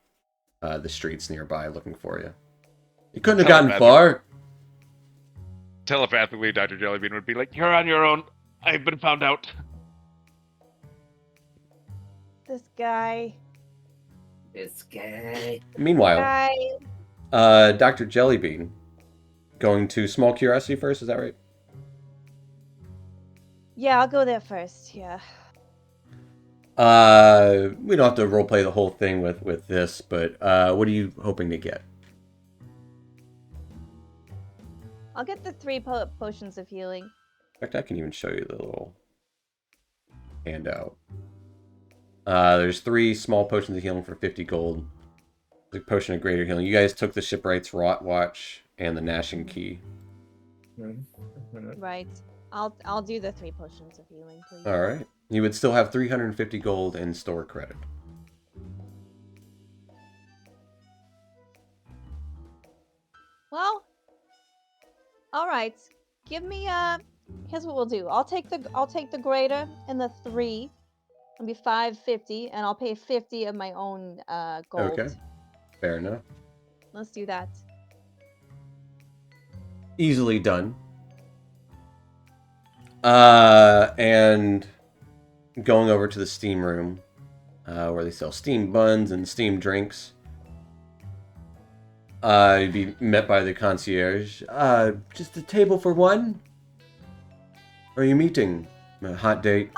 the streets nearby looking for you. You couldn't have gotten far. Telepathically, Dr. Jellybean would be like, "You're on your own. I've been found out." This guy. this guy? Meanwhile, Guy. Dr. Jellybean, going to small curiosity first, is that right? Yeah, I'll go there first. Yeah. We don't have to roleplay the whole thing with this, but what are you hoping to get? I'll get the 3 potions of healing. In fact, I can even show you the little handout. There's 3 small potions of healing for 50 gold. The potion of greater healing. You guys took the shipwright's rot watch and the gnashing key. Right. I'll do the 3 potions of healing, please. All right. You would still have 350 gold in store credit. Well, all right. Give me here's what we'll do. I'll take the greater and the 3. It'll be 550, and I'll pay 50 of my own gold. Okay. Fair enough. Let's do that. Easily done. And going over to the steam room, where they sell steam buns and steam drinks. You'd be met by the concierge. Just a table for one? Or are you meeting? A hot date?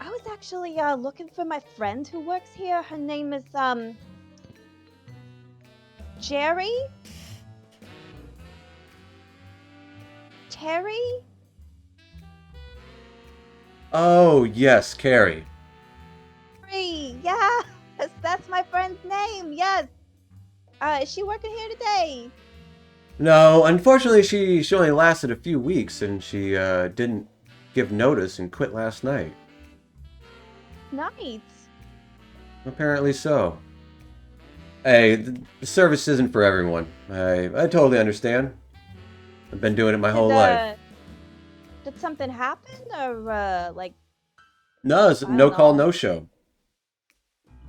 I was actually looking for my friend who works here. Her name is Jerry? Terry? Oh, yes, Carrie. Terry, yeah. That's my friend's name, yes. Is she working here today? No, unfortunately, she only lasted a few weeks, and she didn't give notice and quit last night. Nice. Apparently so. Hey, the service isn't for everyone. I totally understand. I've been doing it my whole life. Did something happen, or like? No, it's I don't no call, know. no show.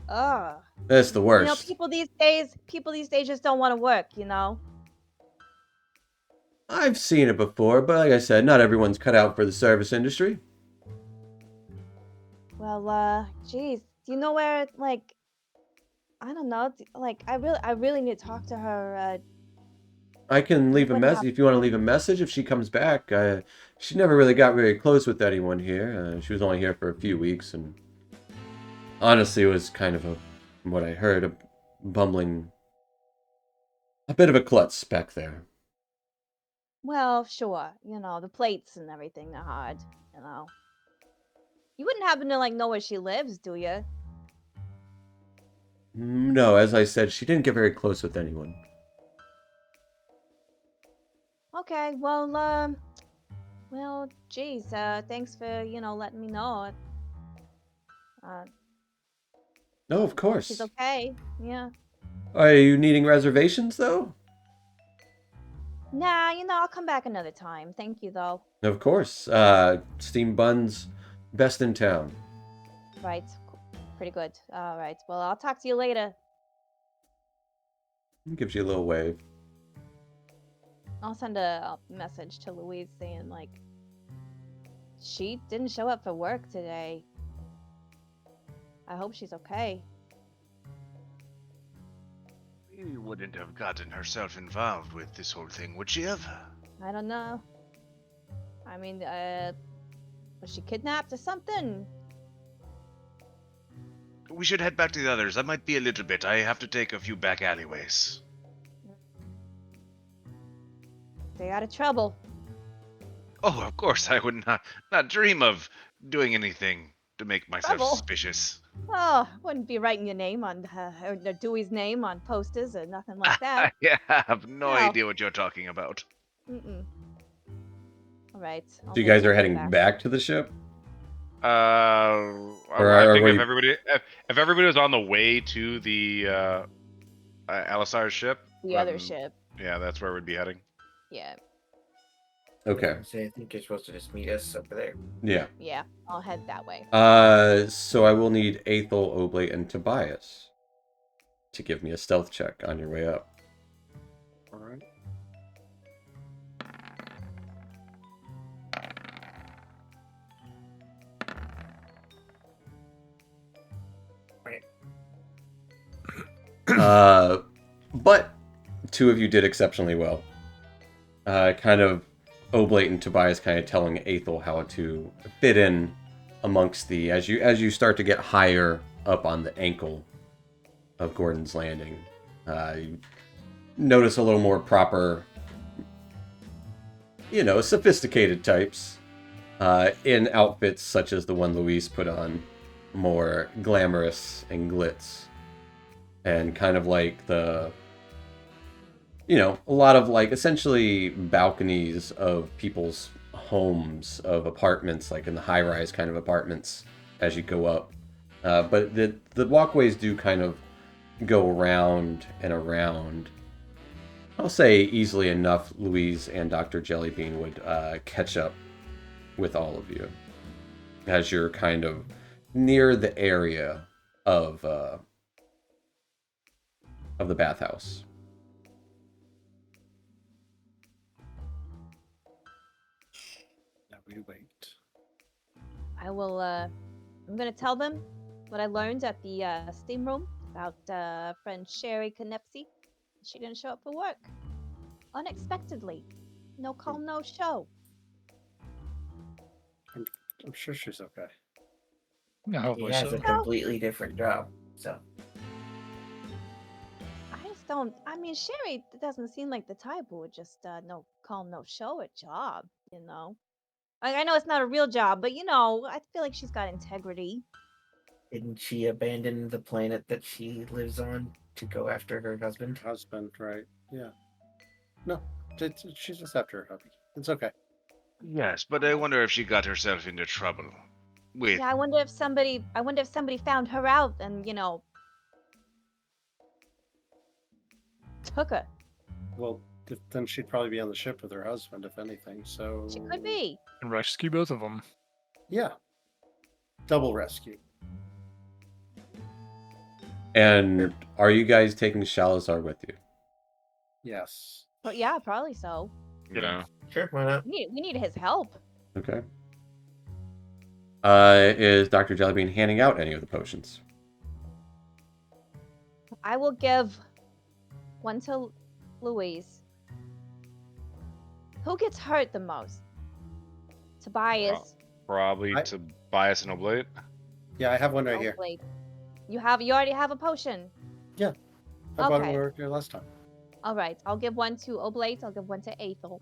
Ugh. That's the You know, worst. people these days just don't want to work. You know. I've seen it before, but like I said, not everyone's cut out for the service industry. Well, geez, do you know where? Like, I don't know. Like, I really need to talk to her. I can leave a What message happened? if you want to leave a message if she comes back. She never really got very close with anyone here. She was only here for a few weeks, and honestly, it was kind of from what I heard, a bit of a klutz back there. Well, sure. You know, the plates and everything are hard. You know. You wouldn't happen to like know where she lives, do you? No, as I said, she didn't get very close with anyone. Okay. Well, geez. Thanks for letting me know. No, of course. She's okay. Yeah. Are you needing reservations, though? Nah, I'll come back another time. Thank you, though. Of course. Steam buns, best in town. Right. Pretty good. All right. Well, I'll talk to you later. Gives you a little wave. I'll send a message to Louise saying, like, she didn't show up for work today. I hope she's okay. She wouldn't have gotten herself involved with this whole thing, would she have? I don't know. I mean, was she kidnapped or something? We should head back to the others. I might be a little bit. I have to take a few back alleyways. Stay out of trouble. Oh, of course, I would not dream of doing anything to make myself Trouble? suspicious. Oh, wouldn't be writing your name on, or Dewey's name on posters or nothing like that. Yeah, I have no No. idea what you're talking about. Mm-mm. All right. So you guys are heading back to the ship? Or I are think we- if everybody was on the way to the Alisar's ship, The other then, ship. yeah, that's where we'd be heading. Yeah. Okay. So I think you're supposed to just meet us over there. Yeah. Yeah. I'll head that way. So I will need Aethel, Oblate, and Tobias to give me a stealth check on your way up. All right. But two of you did exceptionally well. Kind of Oblate and Tobias kind of telling Aethel how to fit in amongst the as you start to get higher up on the ankle of Gordon's Landing. You notice a little more proper, sophisticated types in outfits such as the one Louise put on, more glamorous and glitz. And kind of like a lot of like essentially balconies of people's homes, of apartments, like in the high-rise kind of apartments as you go up. But the walkways do kind of go around and around. I'll say easily enough Louise and Dr. Jellybean would catch up with all of you as you're kind of near the area of the bathhouse. Now we wait. I will, I'm gonna tell them what I learned at the steam room about friend Sherry Knepsey. She didn't show up for work. Unexpectedly. No call, no show. I'm sure she's okay. Yeah, He hopefully has so. a completely different job, so I just don't. I mean, Sherry doesn't seem like the type who would just no call, no show a job. I know it's not a real job, but I feel like she's got integrity. didn't she abandon the planet that she lives on to go after her husband? Husband, right? Yeah. No, she's just after her hubby. It's okay. Yes, but I wonder if she got herself into trouble with. Yeah, I wonder if somebody found her out and took her. Well, then she'd probably be on the ship with her husband, if anything. So She could be. And rescue both of them. Yeah. Double rescue. And are you guys taking Shalazar with you? Yes. But yeah, probably so. Sure, why not? We need his help. Okay. Is Dr. Jellybean handing out any of the potions? I will give one to Louise. Who gets hurt the most? Tobias. Probably I- Tobias and Oblate. Yeah, I have one right here. Hopefully. You already have a potion. I bought it when Okay. we were here last time. All right, I'll give one to Oblate. I'll give one to Aethel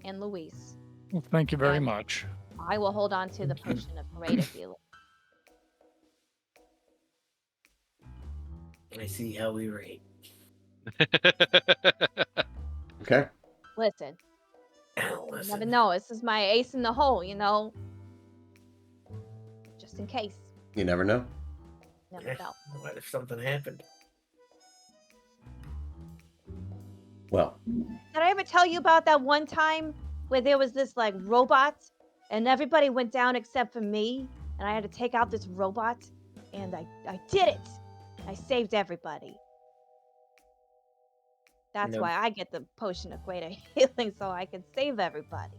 and Louise. Well, thank you very And- much. I will hold on to the potion of greater healing. I see how we rate. Okay. Listen, you Listen, never know. This is my ace in the hole, just in case. You never know. Never know. What if something happened? Well, Did I ever tell you about that one time where there was this like robot and everybody went down except for me and I had to take out this robot and I did it. I saved everybody. That's No. why I get the potion of greater healing, so I can save everybody.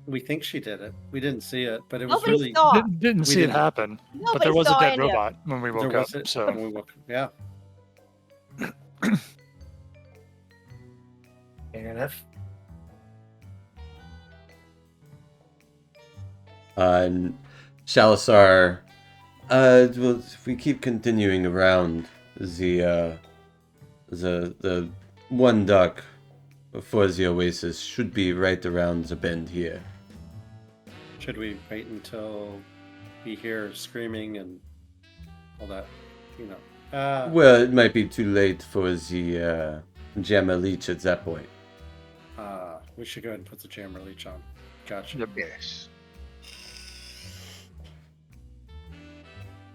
We think she did it. We didn't see it, but it was Nobody really saw. Didn't We see it didn't. happen, but Nobody there was a saw dead any of it. robot when we there woke up. was it So when we woke. Yeah. Fair enough. And Shalasar, well, if we keep continuing around the one dock for the Oasis should be right around the bend here. Should we wait until we hear screaming and all that? You know. Well, it might be too late for the Jammer Leech at that point. We should go ahead and put the jammer leech on. Gotcha. Yep. Yes.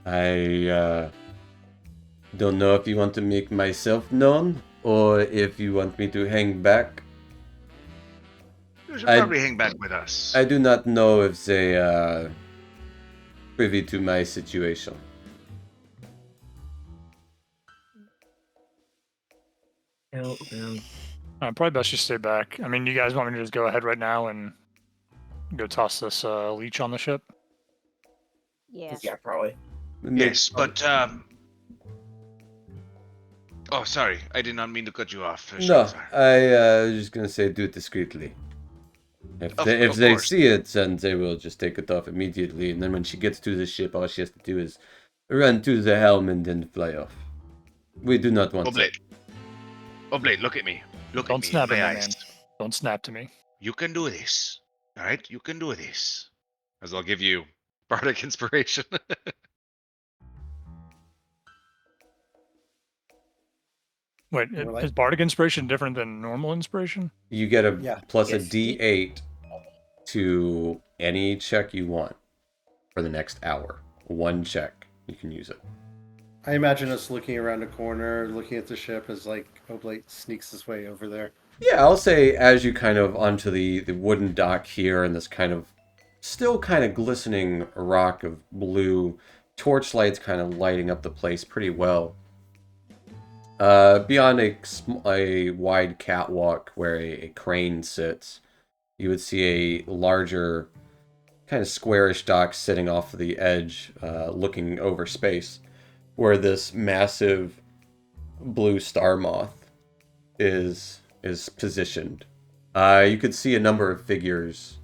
I don't know if you want to make myself known or if you want me to hang back. You should I- probably hang back with us. I do not know if they are privy to my situation. No. probably best you stay back. I mean, you guys want me to just go ahead right now and go toss this leech on the ship? Yeah. Yeah, probably. Yes, but oh, sorry, I did not mean to cut you off. No, Shalazar. I was just gonna say do it discreetly. If Of they course. see it, then they will just take it off immediately. And then when she gets to the ship, all she has to do is run to the helm and then fly off. We do not want that. Oblate. Oblate, look at me. Look Don't at me. snap in at my me, eyes. man. Don't snap to me. You can do this. All right, you can do this. As I'll give you bardic inspiration. Wait, We're like- is bardic inspiration different than normal inspiration? You get a Yeah. plus Yes. a D8 to any check you want for the next hour. One check, you can use it. I imagine us looking around a corner, looking at the ship as like Oblate sneaks his way over there. Yeah, I'll say as you kind of onto the wooden dock here and this kind of still kind of glistening rock of blue torchlights kind of lighting up the place pretty well. Beyond a wide catwalk where a crane sits, you would see a larger kind of squarish dock sitting off the edge, looking over space, where this massive blue star moth is positioned. You could see a number of figures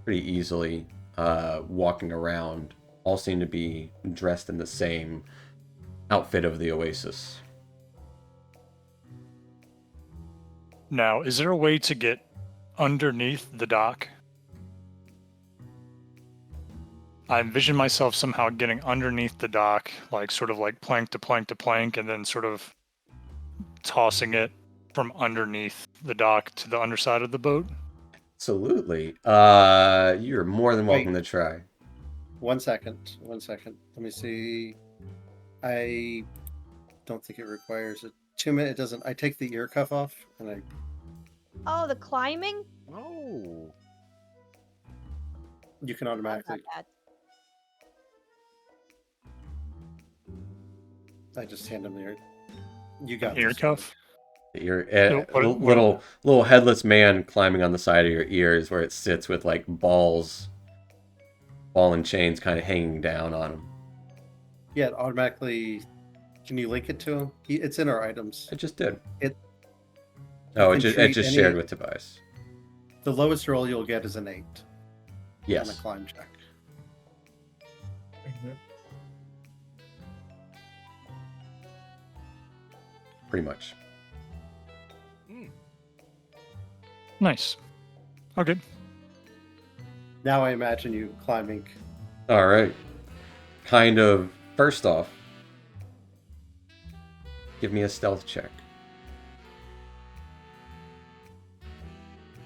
pretty easily walking around. All seem to be dressed in the same outfit of the Oasis. Now, is there a way to get underneath the dock? I envision myself somehow getting underneath the dock, like sort of like plank to plank to plank, and then sort of tossing it from underneath the dock to the underside of the boat. Absolutely. You're more than welcome Wait. to try. 1 second. 1 second. Let me see. I don't think it requires a 2 minute. It doesn't. I take the ear cuff off and I. Oh, the climbing? Oh. You can I automatically. got that. I just hand him the ear. You got Ear this. cuff? You're So what- little headless man climbing on the side of your ears where it sits with like ball and chains kind of hanging down on him. Yeah, it automatically. Can you link it to him? It's in our items. I just did. It- Oh, you it can just treat shared any- with Tobias. The lowest roll you'll get is an 8 on a Yes. climb check. Pretty much. Nice. Okay. Now I imagine you climbing. All right. Kind of. First off, give me a stealth check.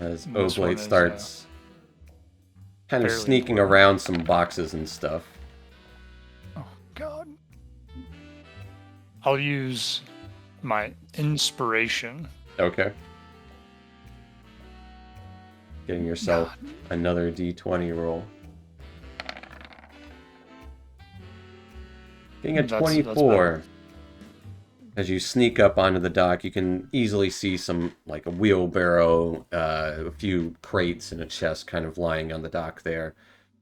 As This one Oblate is, starts kind of fairly sneaking important. around some boxes and stuff. Oh, God. I'll use my inspiration. Okay. Getting yourself another D20 roll. Getting a That's 24. As you sneak up onto the dock, you can easily see some, like a wheelbarrow, a few crates and a chest kind of lying on the dock there,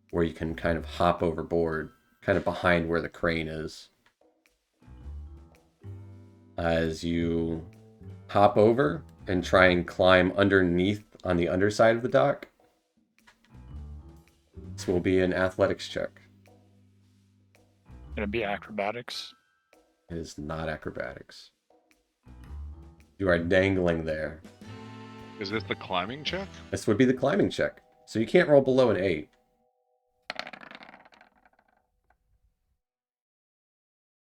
where you can kind of hop overboard, kind of behind where the crane is. As you hop over and try and climb underneath on the underside of the dock, this will be an athletics check. Gonna be acrobatics. It is not acrobatics. You are dangling there. Is this the climbing check? This would be the climbing check. So you can't roll below an 8.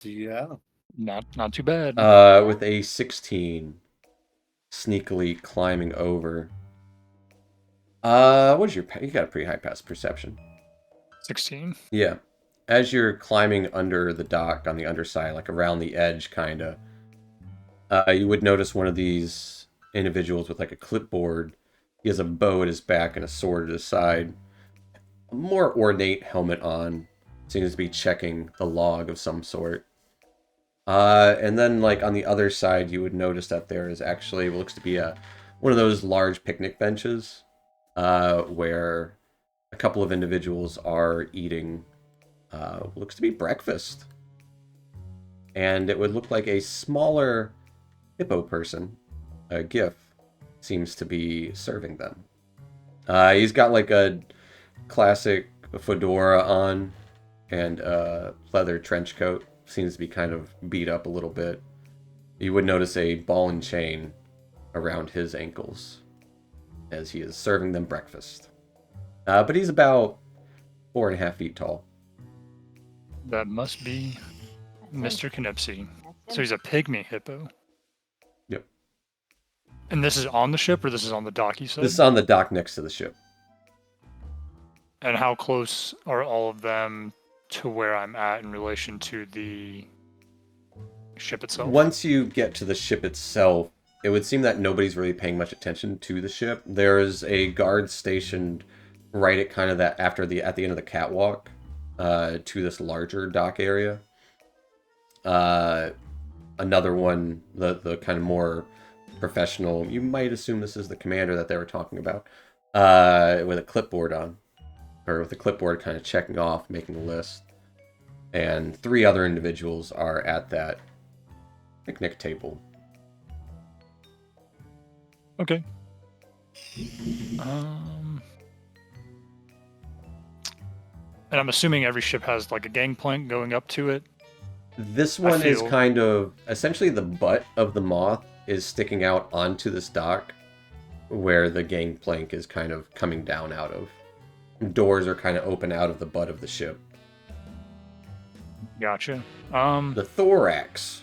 Yeah. Not too bad. With a 16. Sneakily climbing over. What's your... You got a pretty high passive perception. 16. Yeah. As you're climbing under the dock on the underside, like around the edge, kind of, you would notice one of these individuals with like a clipboard. He has a bow at his back and a sword at his side. A more ornate helmet on. Seems to be checking the log of some sort. And then, like, on the other side, you would notice that there is actually what looks to be one of those large picnic benches where a couple of individuals are eating looks to be breakfast. And it would look like a smaller hippo person, a GIF, seems to be serving them. He's got like a classic fedora on and a leather trench coat. Seems to be kind of beat up a little bit. You would notice a ball and chain around his ankles as he is serving them breakfast. But he's about 4.5 feet tall. That must be That's him. Mr. Knipsey. That's So him. he's a pygmy hippo. Yep. And this is on the ship, or this is on the dock, you said? This is on the dock next to the ship. And how close are all of them to where I'm at in relation to the ship itself? Once you get to the ship itself, it would seem that nobody's really paying much attention to the ship. There is a guard stationed right at kind of that at the end of the catwalk to this larger dock area. Another one, the kind of more professional, you might assume this is the commander that they were talking about, with a clipboard on, or with a clipboard kind of checking off, making a list. And 3 other individuals are at that picnic table. Okay. And I'm assuming every ship has like a gangplank going up to it. This one is feel- kind of, essentially the butt of the moth is sticking out onto this dock where the gangplank is kind of coming down out of. Doors are kind of open out of the butt of the ship. Gotcha. The thorax.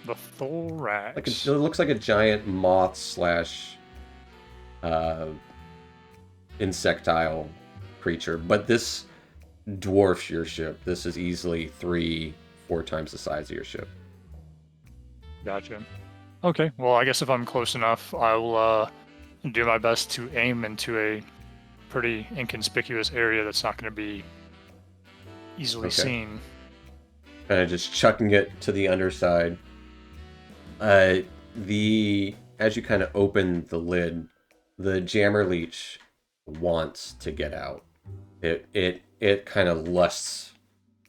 The thorax. Like it looks like a giant moth slash insectile creature, but this dwarfs your ship. This is easily 3-4 times the size of your ship. Gotcha. Okay, well, I guess if I'm close enough, I will do my best to aim into a pretty inconspicuous area that's not going to be easily Okay. seen. Kind of just chucking it to the underside. As you kind of open the lid, the jammer leech wants to get out. It kind of lusts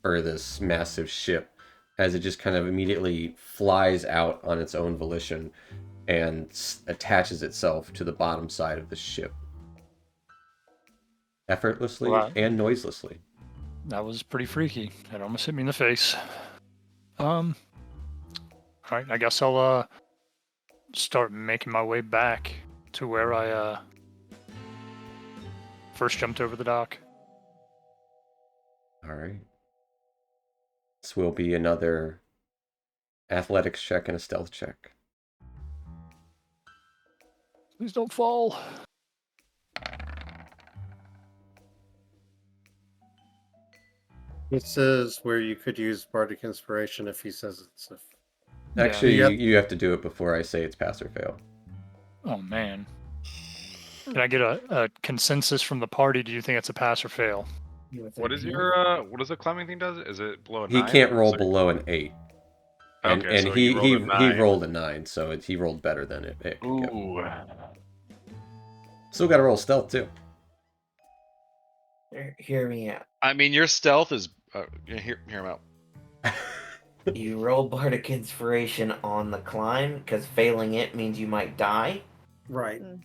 for this massive ship as it just kind of immediately flies out on its own volition and attaches itself to the bottom side of the ship. Effortlessly Wow. and noiselessly. That was pretty freaky. It almost hit me in the face. Alright, I guess I'll start making my way back to where I first jumped over the dock. Alright. This will be another athletics check and a stealth check. Please don't fall. This is where you could use Bardic Inspiration if he says it's. Yeah. Actually, Yep. you have to do it before I say it's pass or fail. Oh man. Can I get a consensus from the party? Do you think it's a pass or fail? What is your what does the climbing thing does? Is it below a He 9? can't or roll is it- below an 8. And Okay, so he you rolled a he 9. rolled a 9, so he rolled better than it could go. Ooh. Still got to roll stealth too. Hear me out. I mean, your stealth is. Hear him out. You roll Bardic Inspiration on the climb, because failing it means you might die. Right. Mm.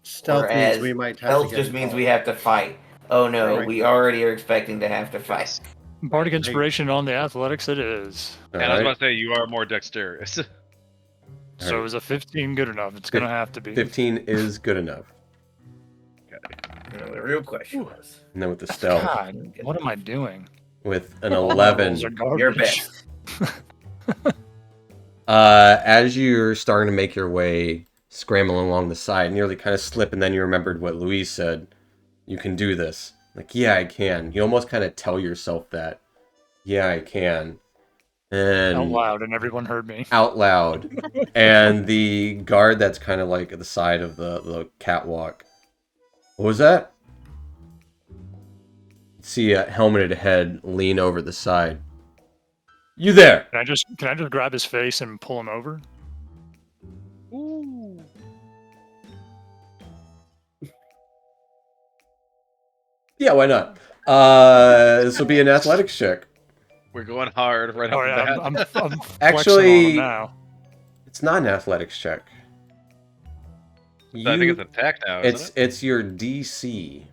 Stealth Whereas means we might have stealth to get just means involved. we have to fight. Oh no, Right. we already are expecting to have to fight. Yes. Bardic Right. inspiration on the athletics it is. All And I was right. about to say, you are more dexterous. All So right. is a 15 good enough? It's gonna have to be. 15 is good enough. No, the real question was, And then with the stealth, God, what am I doing? with an All my 11, rolls are garbage. your best. as you're starting to make your way, scrambling along the side, nearly kind of slip, and then you remembered what Louise said. You can do this. Like, yeah, I can. You almost kind of tell yourself that. Yeah, I can. And Out loud, and everyone heard me. out loud. And the guard that's kind of like at the side of the catwalk. What was that? See a helmeted head lean over the side. You there? Can I just grab his face and pull him over? Ooh. Yeah, why not? This will be an athletics check. We're going hard right All off right, the I'm bat. flexing Actually- on him now. It's not an athletics check. I think it's attack now, isn't it? It's your DC.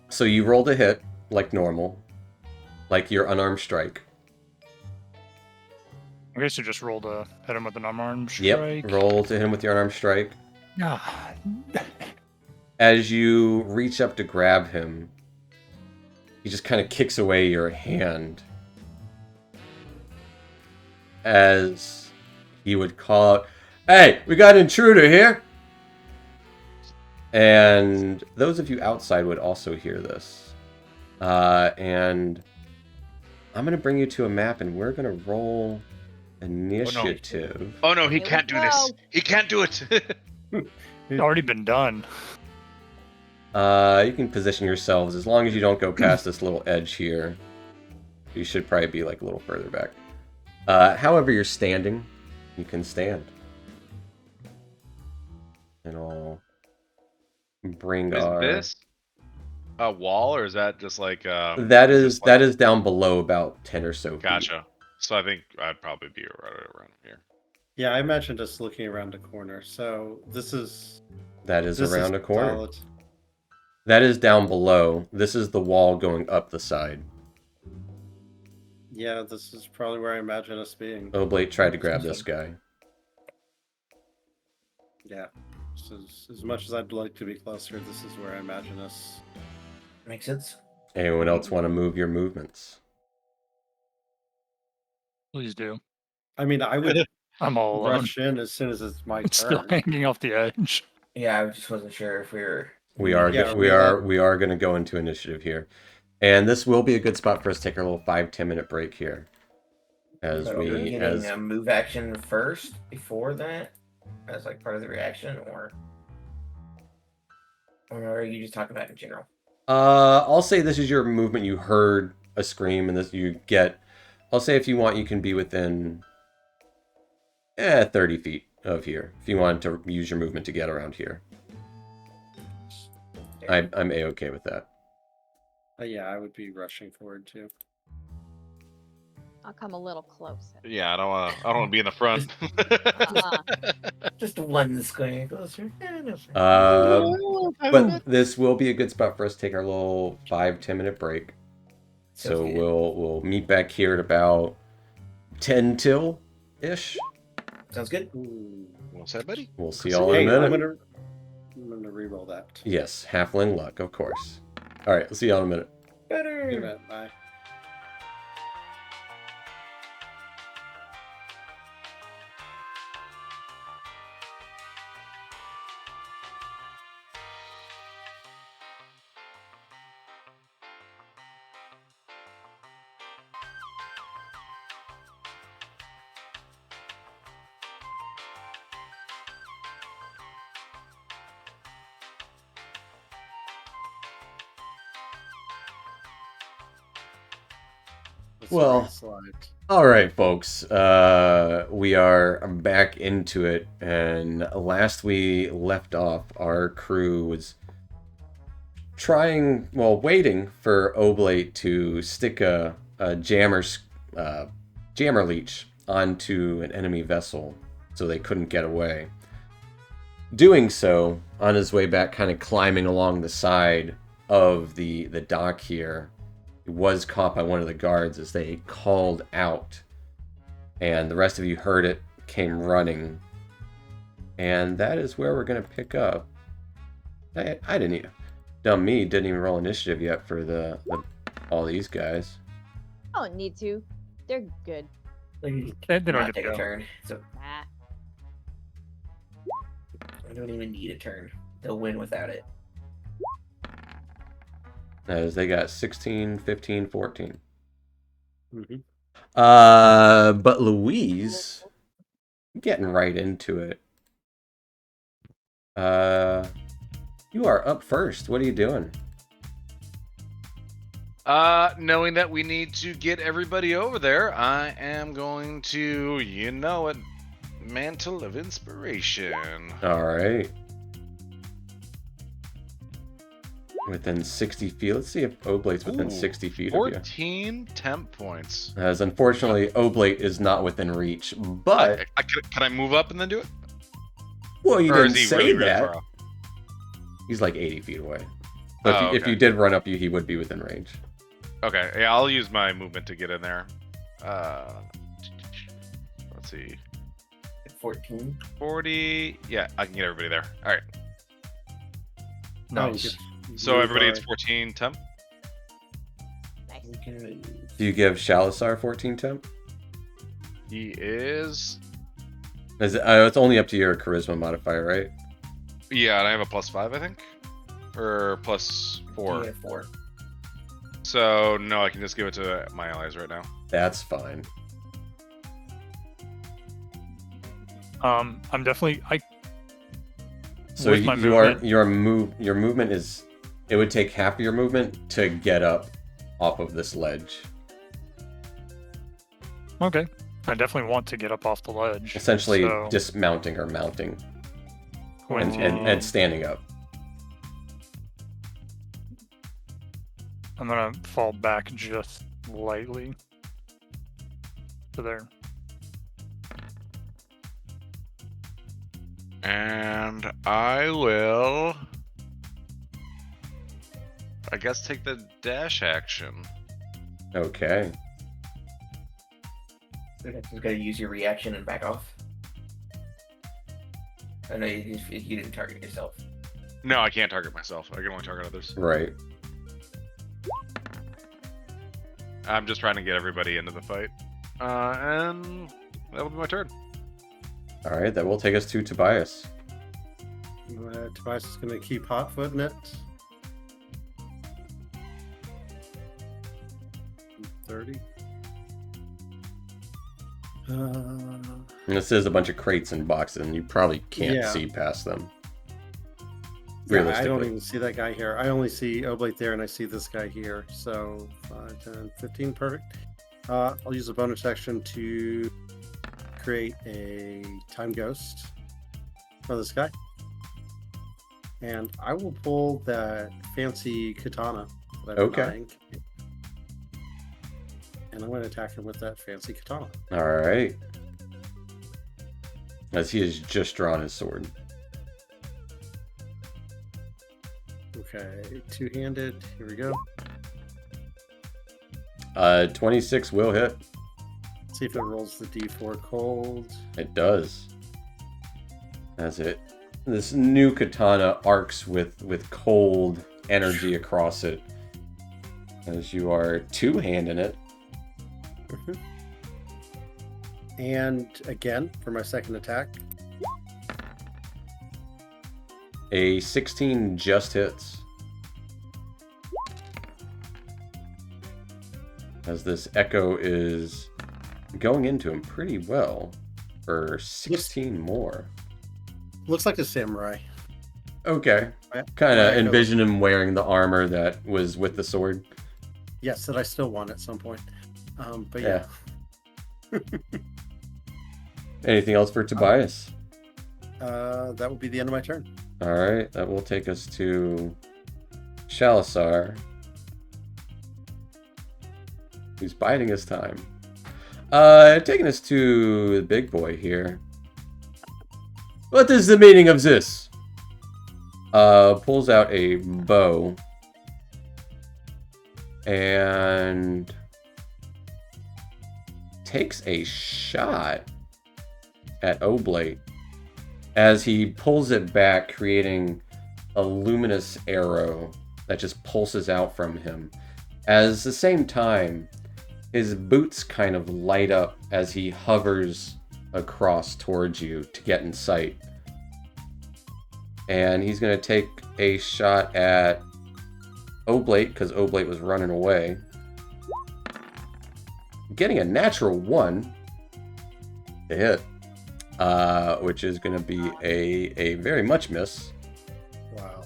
So you rolled a hit like normal, like your unarmed strike. I guess you just rolled a hit him with an unarmed Yep. strike. Roll to hit him with your unarmed strike. Ah, As you reach up to grab him, he just kind of kicks away your hand. As he would call out, "Hey, we got an intruder here!" And those of you outside would also hear this. And I'm going to bring you to a map, and we're going to roll initiative. Oh no, he Here we can't do this. go. He can't do it. it's already been done. You can position yourselves as long as you don't go past this little edge here. You should probably be like a little further back. However you're standing, you can stand. And I'll bring Is our... this a wall, or is that just like That is down below about 10 or so feet. Gotcha. So I think I'd probably be right around here. Yeah, I imagine just looking around a corner. So this is That is this around a corner. solid. That is down below. This is the wall going up the side. Yeah, this is probably where I imagine us being. Oblate tried to grab this guy. Yeah. So as much as I'd like to be closer, this is where I imagine us. Makes sense. Anyone else want to move your movements? Please do. I mean, I would I'm all alone. rush in as soon as it's my It's still turn. hanging off the edge. Yeah, I just wasn't sure if we were. We are Yeah, we are going to go into initiative here, and this will be a good spot for us to take our little 5-10 minute break here, as So are we we getting as a move action first before that, as like part of the reaction, or are you just talking about in general? I'll say this is your movement. You heard a scream, and this you get. I'll say if you want, you can be within 30 feet of here if you want to use your movement to get around here. I'm a-okay with that. Yeah, I would be rushing forward too. I'll come a little closer. Yeah, I don't want to be in the front. Just one square closer. No. But this will be a good spot for us to take our little 5-10 minute break. So Sounds good. we'll meet back here at about 10 till ish. Sounds good. Ooh. What's that, buddy? We'll see y'all Hey, in a minute. I'm gonna re-roll that. Yes, halfling luck, of course. All right, we'll see y'all in a minute. Better. Give it, bye. Well, slide. all right, folks. We are back into it, and last we left off, our crew was waiting for Oblate to stick a jammer leech onto an enemy vessel so they couldn't get away. Doing so, on his way back, kind of climbing along the side of the dock here, he was caught by one of the guards as they called out. And the rest of you heard it, came running. And that is where we're going to pick up. I didn't even... Dumb me, didn't even roll initiative yet for all these guys. I don't need to. They're good. They They don't not get to take a go. turn, so Ah. I don't even need a turn. They'll win without it. As they got 16, 15, 14. Mhm. But Louise, getting right into it. You are up first. What are you doing? Knowing that we need to get everybody over there, I am going to, you know it, Mantle of Inspiration. All right. Within 60 feet. Let's see if Oblate's within Ooh, 60 feet of you. 14 temp points. As unfortunately, Oblate is not within reach. But, Can I move up and then do it? well, you Or didn't is he say really, really that. far off? He's like 80 feet away. But Oh, if okay. you did run up you, he would be within range. Okay, yeah, I'll use my movement to get in there. Let's see. 14. 40. Yeah, I can get everybody there. All right. Nice. So Move everybody, our- it's 14 temp. Nice. We can move. Do you give Shalasar 14 temp? He is. It's only up to your charisma modifier, right? Yeah, and I have a +5, I think, or +4. Yeah, 4. So no, I can just give it to my allies right now. That's fine. I'm definitely So with my your movement is, it would take half of your movement to get up off of this ledge. okay. I definitely want to get up off the ledge. Essentially so dismounting or mounting 20, and standing up. I'm gonna fall back just lightly to there. And I will, I guess, take the dash action. Okay. So you just gotta use your reaction and back off. I know you didn't target yourself. No, I can't target myself. I can only target others. Right. I'm just trying to get everybody into the fight. And that'll be my turn. All right. That will take us to Tobias. Tobias is going to keep hot-footing it. 30. And this is a bunch of crates and boxes, and you probably can't Yeah. see past them. Yeah, I don't Realistically. even see that guy here. I only see Oblate there, and I see this guy here. So 5, 10, 15, perfect. I'll use a bonus action to create a time ghost for this guy. And I will pull that fancy katana that I've been Okay. eyeing. And I'm going to attack him with that fancy katana. All right. As he has just drawn his sword. Okay, two-handed. Here we go. 26 will hit. See if it rolls the D4 cold. It does. As this new katana arcs with cold energy across it. As you are two-handing it. And again, for my second attack, A 16 just hits. As this echo is going into him pretty well for 16 more. looks like a samurai. Okay. Yeah. Kind of Echo. envision him wearing the armor that was with the sword. Yes, that I still want at some point. But yeah. Anything else for Tobias? That will be the end of my turn. All right, that will take us to Shalasar, who's biding his time. Taking us to the big boy here. What is the meaning of this? Pulls out a bow and takes a shot at Oblate as he pulls it back, creating a luminous arrow that just pulses out from him. At the same time, his boots kind of light up as he hovers across towards you to get in sight. And he's going to take a shot at Oblate, because Oblate was running away. Getting a natural 1 to hit, which is going to be a very much miss. Wow.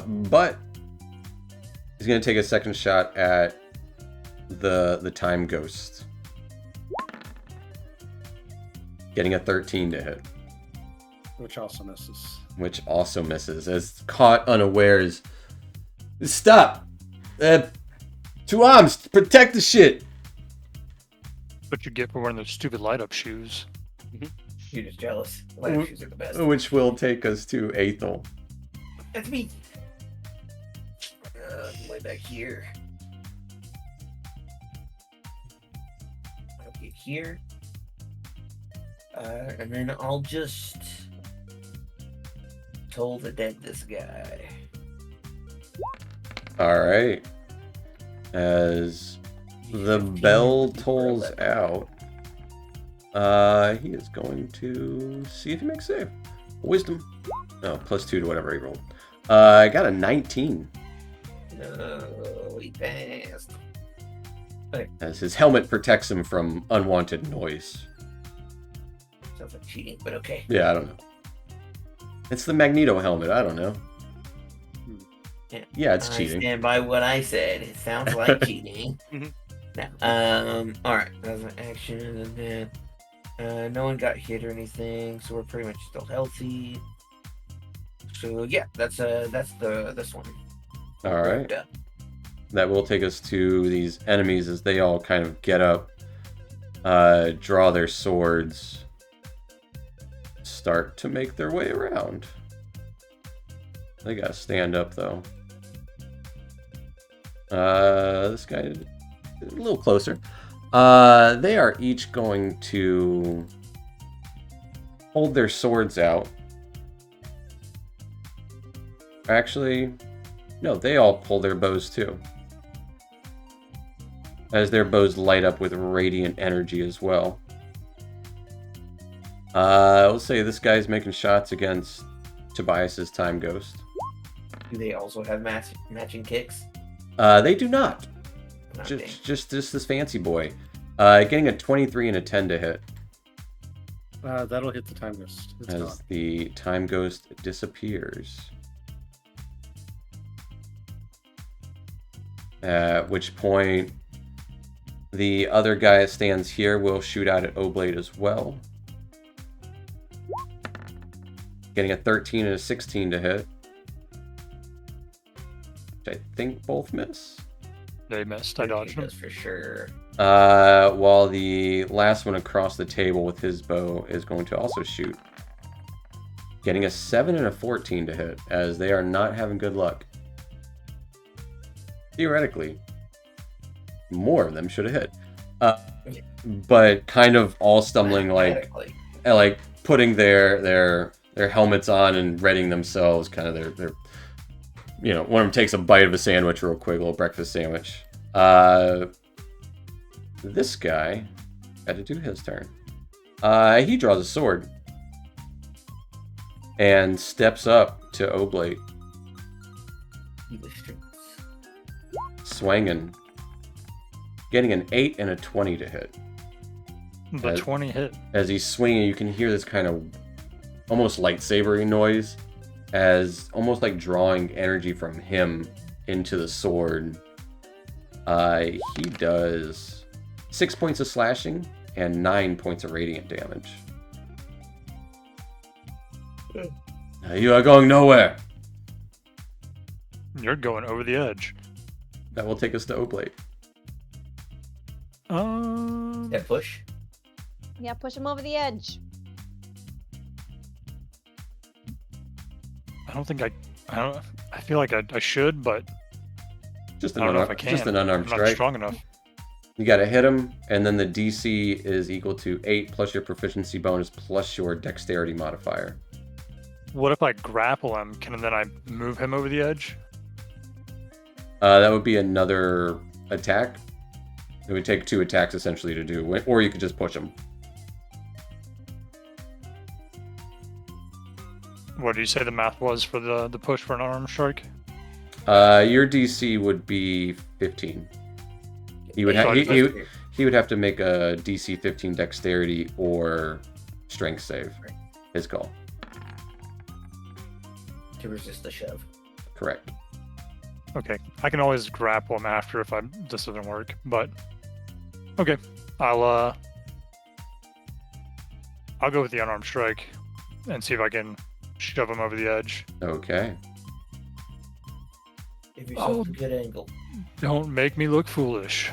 But he's going to take a second shot at the time ghost. Getting a 13 to hit. Which also misses. Which also misses. As caught unawares. Stop! 2 arms! Protect the shit! What you get for wearing those stupid light-up shoes. You're just jealous. Light shoes are the best. Which will take us to Aethel. That's me. Way back here. I'll get here. And then I'll just toll the dead this guy. Alright. As the bell tolls out, he is going to see if he makes a save. Wisdom. No, +2 to whatever he rolled. I got a 19. No, he passed. As his helmet protects him from unwanted noise. Sounds like cheating, but okay. Yeah, I don't know. It's the Magneto helmet, I don't know. Yeah, it's cheating. I stand by what I said. It sounds like cheating. Alright, that's an action, and then no one got hit or anything, so we're pretty much still healthy. So yeah, that's this one. Alright. That will take us to these enemies as they all kind of get up, draw their swords, start to make their way around. They gotta stand up though. This guy is a little closer. They are each going to hold their swords out. Actually, no, they all pull their bows too. As their bows light up with radiant energy as well. Let's say this guy's making shots against Tobias's Time Ghost. Do they also have matching kicks? They do not. Okay. Just this fancy boy. Getting a 23 and a 10 to hit. That'll hit the Time Ghost. It's As gone. the Time Ghost disappears. At which point, the other guy that stands here will shoot out at Oblate as well. Getting a 13 and a 16 to hit. Which I think both miss. They missed. I dodged them. That's for sure. While the last one across the table with his bow is going to also shoot. Getting a 7 and a 14 to hit, as they are not having good luck. Theoretically, more of them should have hit. But kind of all stumbling, like putting their helmets on and readying themselves, kind of their one of them takes a bite of a sandwich real quick, a little breakfast sandwich. This guy had to do his turn. He draws a sword and steps up to Oblate, swinging, getting an 8 and a 20 to hit. The 20 hit. As he's swinging, you can hear this kind of almost lightsabery noise, as almost like drawing energy from him into the sword. He does 6 points of slashing and 9 points of radiant damage. You are going nowhere. You're going over the edge. That will take us to Oblate. Yeah, push. Yeah, push him over the edge. I don't think I feel like I should, but Just I an don't know if I unarmed, can. just an unarmed I'm not strike. strong enough. You gotta hit him, and then the DC is equal to 8 plus your proficiency bonus plus your dexterity modifier. What if I grapple him? Can then I move him over the edge? That would be another attack. It would take 2 attacks essentially to do, or you could just push him. What do you say the math was for the push for an arm strike? Your DC would be 15. He would he would have to make a DC 15 dexterity or strength save. His call. To resist the shove. Correct. Okay, I can always grapple him after if this doesn't work, but okay, I'll go with the unarmed strike and see if I can shove him over the edge. Okay. Give yourself a good angle. Don't make me look foolish.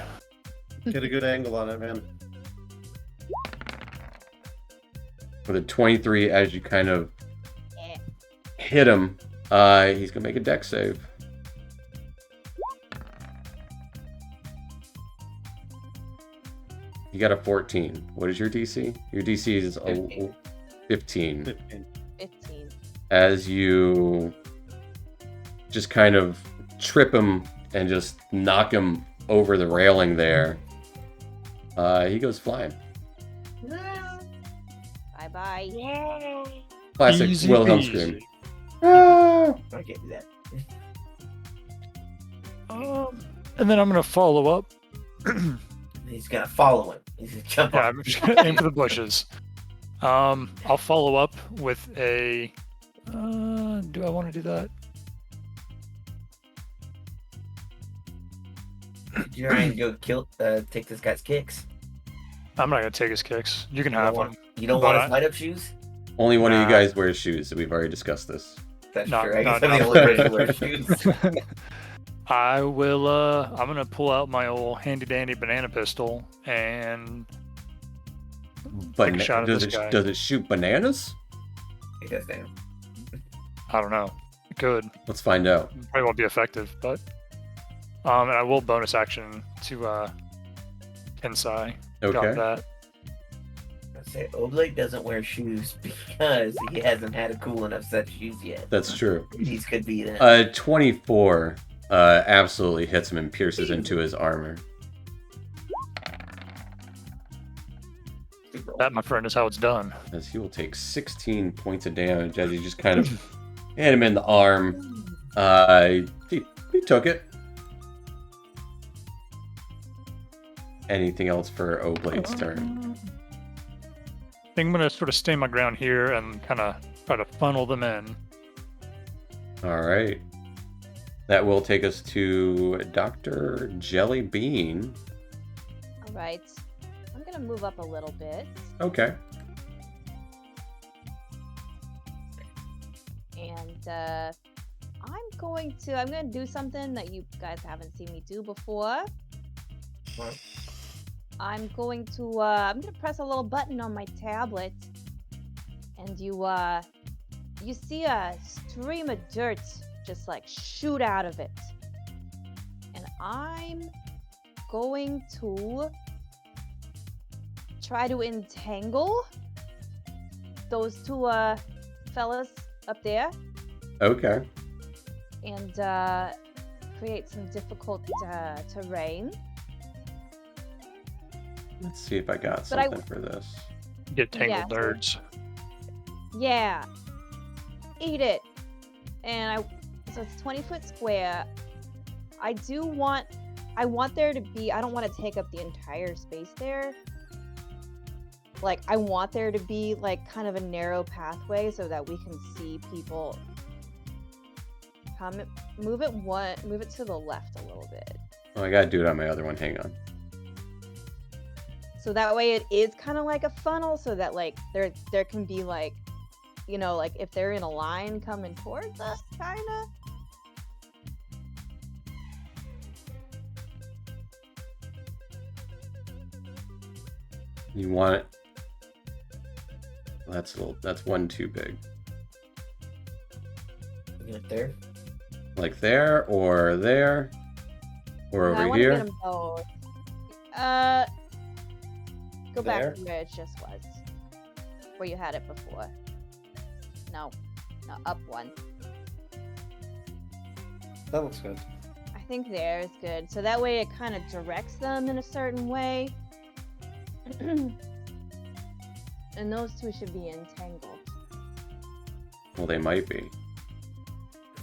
Get a good angle on it, man. With a 23, as you kind of Yeah. hit him, he's gonna make a dex save. You got a 14. What is your DC? Your DC is 15. 15. 15. As you just kind of trip him and just knock him over the railing there, he goes flying. Bye-bye. Classic Easy Wilhelm peasy. scream. Ah! I can't do that. And then I'm gonna follow up. He's gonna follow him. He's gonna jump Yeah, on. I'm just gonna aim for the bushes. I'll follow up with a. Do I want to do that? You try and go take this guy's kicks. I'm not gonna take his kicks. You can have one. You don't But want his light up shoes? Only one of you Nah. guys wears shoes, so we've already discussed this. That's No, true. I guess no, I'm the no. only person who wears shoes. I will. I'm gonna pull out my old handy dandy banana pistol and take a shot at Does this guy. it shoot bananas? He does that. I don't know. It could. Let's find out. Probably won't be effective, but and I will bonus action to Tensai. Got Okay. that. I say Oblate doesn't wear shoes because he hasn't had a cool enough set of shoes yet. That's true. These could be that. 24 absolutely hits him and pierces into his armor. That, my friend, is how it's done. As he will take 16 points of damage as you just kind of hit him in the arm. He took it. Anything else for Oblade's turn? I think I'm gonna sort of stay my ground here and kind of try to funnel them in. All right. That will take us to Dr. Jelly Bean. All right. I'm gonna move up a little bit, Okay. and I'm gonna do something that you guys haven't seen me do before. What? I'm gonna press a little button on my tablet, and you see a stream of dirt just like shoot out of it, and I'm going to try to entangle those two fellas up there Okay. and create some difficult terrain. Let's see if I got But I- something for this. Get tangled Yeah, so- nerds. Yeah. Eat it. And so it's 20-foot square. I want there to be, I don't want to take up the entire space there. Like, I want there to be like kind of a narrow pathway so that we can see people come. Move it to the left a little bit. Oh, I gotta do it on my other one. Hang on. So that way it is kind of like a funnel, so that like there can be like, you know, like if they're in a line coming towards us, kind of. You want it? That's that's one too big. Get there. Like there, or there, or No, I over wanna here. get 'em both. Go There? back to where it just was, where you had it before. No, up one. That looks good. I think there is good. So that way it kind of directs them in a certain way. And those two should be entangled. Well, they might be.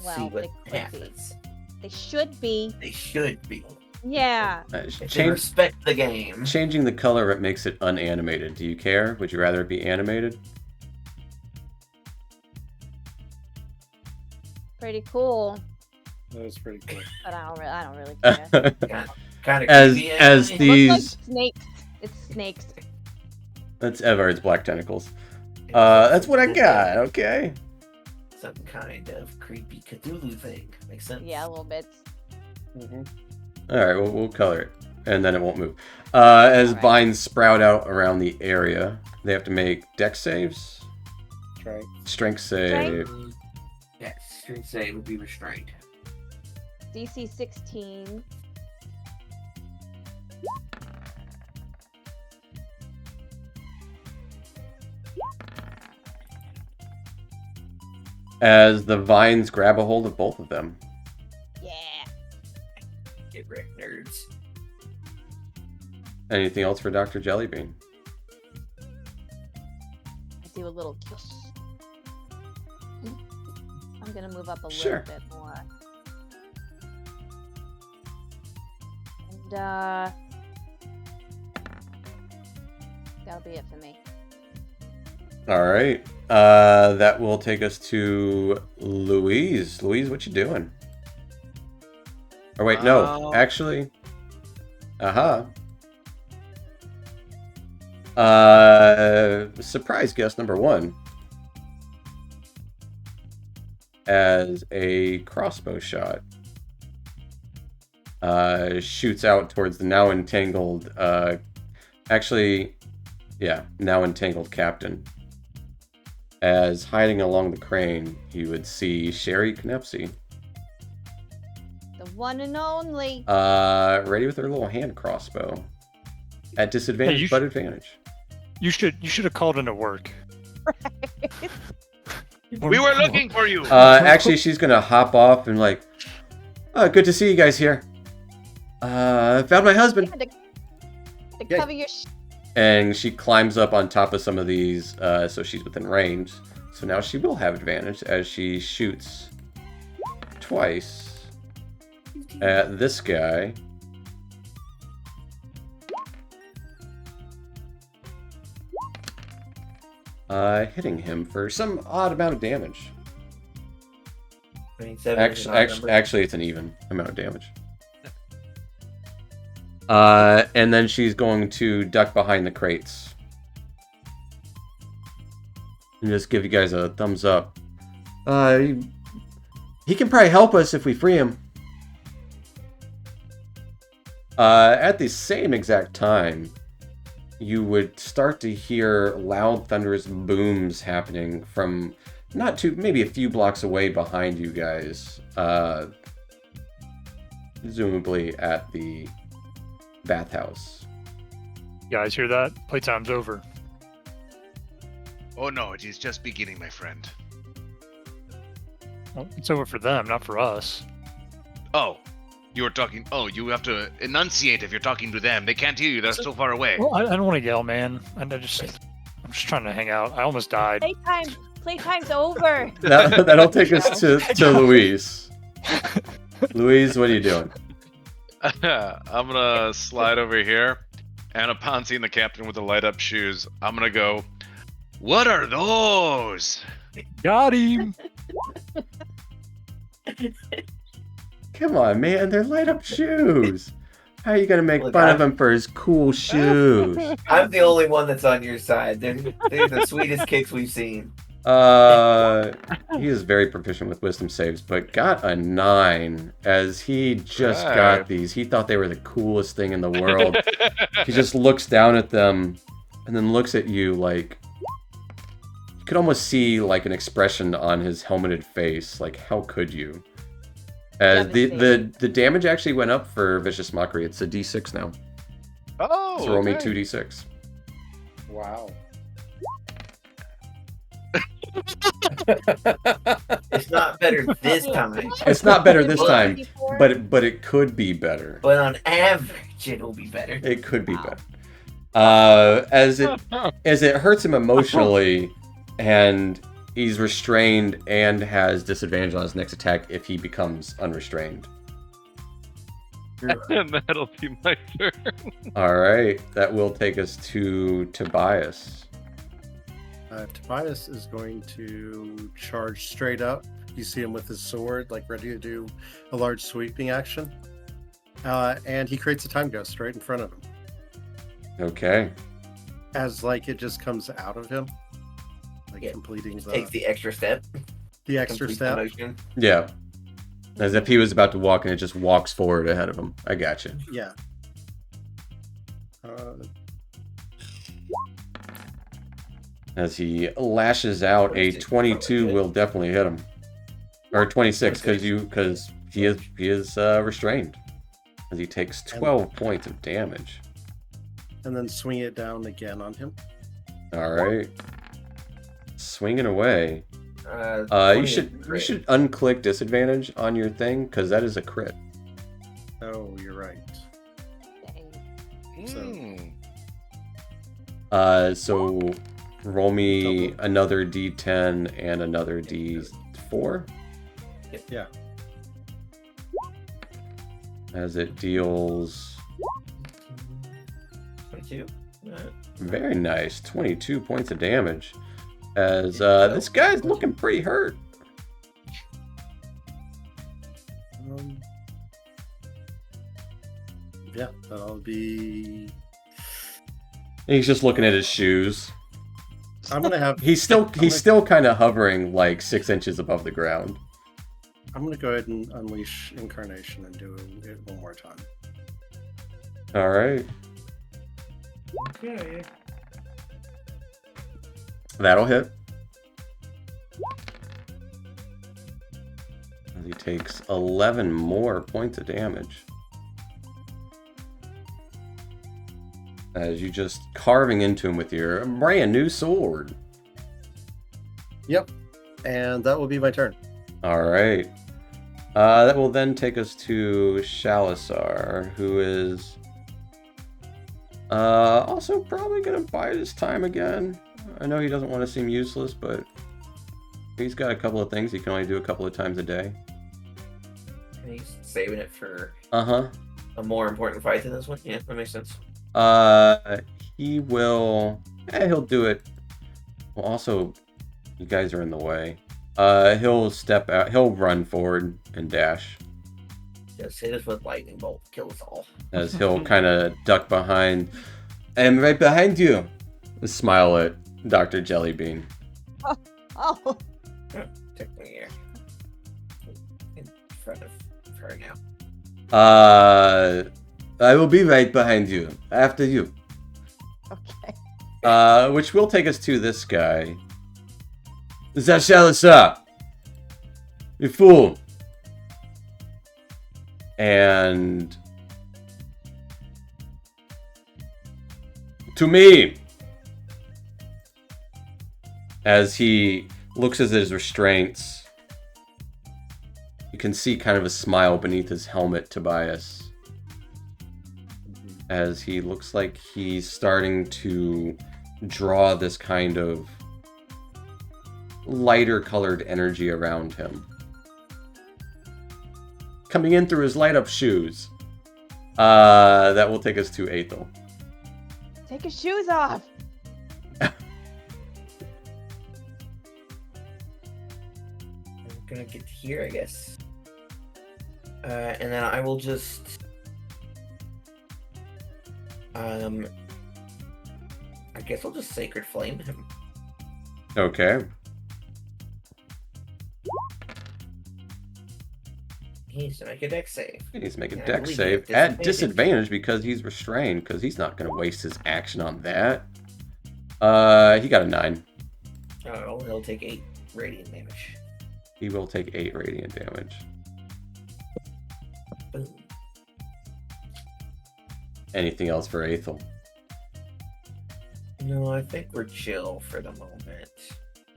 Well, See what they could be. happens. They should be. They should be. Yeah. If they Change, respect the game. changing the color, it makes it unanimated. Do you care? Would you rather it be animated? Pretty cool. That was pretty cool. But I don't really care. Kind of as creepy. as It these, looks like snakes. It's snakes. that's Evard's black tentacles. That's what I got. Okay. Some kind of creepy Cthulhu thing. Makes sense. Yeah, a little bit. Mm-hmm. All right. Well, we'll color it, and then it won't move. As Alright. vines sprout out around the area, they have to make dex saves, Right. strength save. Yeah, strength save would be restrained. DC 16. As the vines grab a hold of both of them. Yeah. Get wrecked, nerds. Anything else for Dr. Jellybean? I do a little kiss. I'm gonna move up a Sure. little bit more. And that'll be it for me. All right. That will take us to Louise. Louise, what you doing? Or wait, no. Actually. Surprise guest number 1. As a crossbow shot. Shoots out towards the now entangled, now entangled captain. As hiding along the crane, you would see Sherry Knepsey. The one and only. Ready with her little hand crossbow. At disadvantage, you but advantage. You should have called into work. We were looking for you. Actually, she's gonna hop off and like, good to see you guys here. Found my husband. To Yeah. cover your And she climbs up on top of some of these, so she's within range. So now she will have advantage as she shoots twice at this guy. Hitting him for some odd amount of damage. 27 is an odd number. Actually, it's an even amount of damage. And then she's going to duck behind the crates. And just give you guys a thumbs up. He can probably help us if we free him. At the same exact time, you would start to hear loud, thunderous booms happening from maybe a few blocks away behind you guys. Presumably at the bathhouse. You guys hear that? Playtime's over. Oh no, it is just beginning, my friend. Well, it's over for them, not for us. Oh, you were talking. Oh, you have to enunciate if you're talking to them. They can't hear you. They're so far away. Well, I don't want to yell, man. I'm just trying to hang out. I almost died. Playtime's over. That'll take us to Louise. Louise, what are you doing? I'm gonna slide over here, and upon seeing the captain with the light up shoes, I'm gonna go, "What are those?" Got him. Come on, man. They're light up shoes. How are you going to make Look, fun of him for his cool shoes? I'm the only one that's on your side. They're the sweetest kicks we've seen. He is very proficient with wisdom saves, but got a 9 as he just Right. got these. He thought they were the coolest thing in the world. He just looks down at them and then looks at you like you could almost see like an expression on his helmeted face. Like, how could you? As the damage actually went up for Vicious Mockery. It's a D6 now. Oh, So roll me okay. 2d6. Wow. It's not better this time, It's not better this Well, time, 54? but it could be better. but on average, it'll be better. It could be Wow. better. As it hurts him emotionally, and he's restrained and has disadvantage on his next attack if he becomes unrestrained. That'll be my turn. All right, that will take us to Tobias. Tobias is going to charge straight up. You see him with his sword, like ready to do a large sweeping action. And he creates a time ghost right in front of him. Okay. As like it just comes out of him. Like Yeah, completing Takes the extra step. the extra Complete the step. motion. Yeah. As if he was about to walk and it just walks forward ahead of him. I gotcha. Yeah. As he lashes out, a 22 will definitely hit him. Or 26, because he is restrained. As he takes 12 points of damage. And then swing it down again on him. All right. Swinging away. You 20 should crit. unclick disadvantage on your thing because that is a crit. Oh, you're right. Dang. Mm. So roll me Double. another D10 and another D4 Yeah. as it deals 22. very nice 22 points of damage. As this guy's looking pretty hurt. Yeah, that'll be. He's just looking at his shoes. I'm gonna have. He's still kind of hovering like 6 inches above the ground. I'm gonna go ahead and unleash incarnation and do it one more time. All right, Okay. that'll hit. As he takes 11 more points of damage. As you just carving into him with your brand new sword. Yep, and that will be my turn. All right. That will then take us to Shalasar, who is also probably going to bide his time again. I know he doesn't want to seem useless, but he's got a couple of things he can only do a couple of times a day. And he's saving it for Uh-huh. a more important fight than this one. Yeah, that makes sense. He will... he'll do it. Well, also, you guys are in the way. He'll step out. He'll run forward and dash. Just hit us with lightning bolt. Kill us all. As he'll kind of duck behind. I'm right behind you. Smile at Dr. Jellybean. Oh, Take me here. In front of her now. I will be right behind you. After you. okay. Which will take us to this guy. Zashalasa! You fool! And... to me! As he looks at his restraints, you can see kind of a smile beneath his helmet, Tobias. As he looks like he's starting to draw this kind of lighter colored energy around him. Coming in through his light up shoes. That will take us to Aethel. Take your shoes off. I'm gonna get here, I guess. And then I will just I guess I'll just Sacred Flame him. Okay. He needs to make a dex save. He needs to make a Yeah, I dex believe save he has at disadvantage because he's restrained, because he's not going to waste his action on that. He got a 9. Oh, he'll take 8 radiant damage. He will take 8 radiant damage. Boom. Anything else for Aethel? No, I think we're chill for the moment.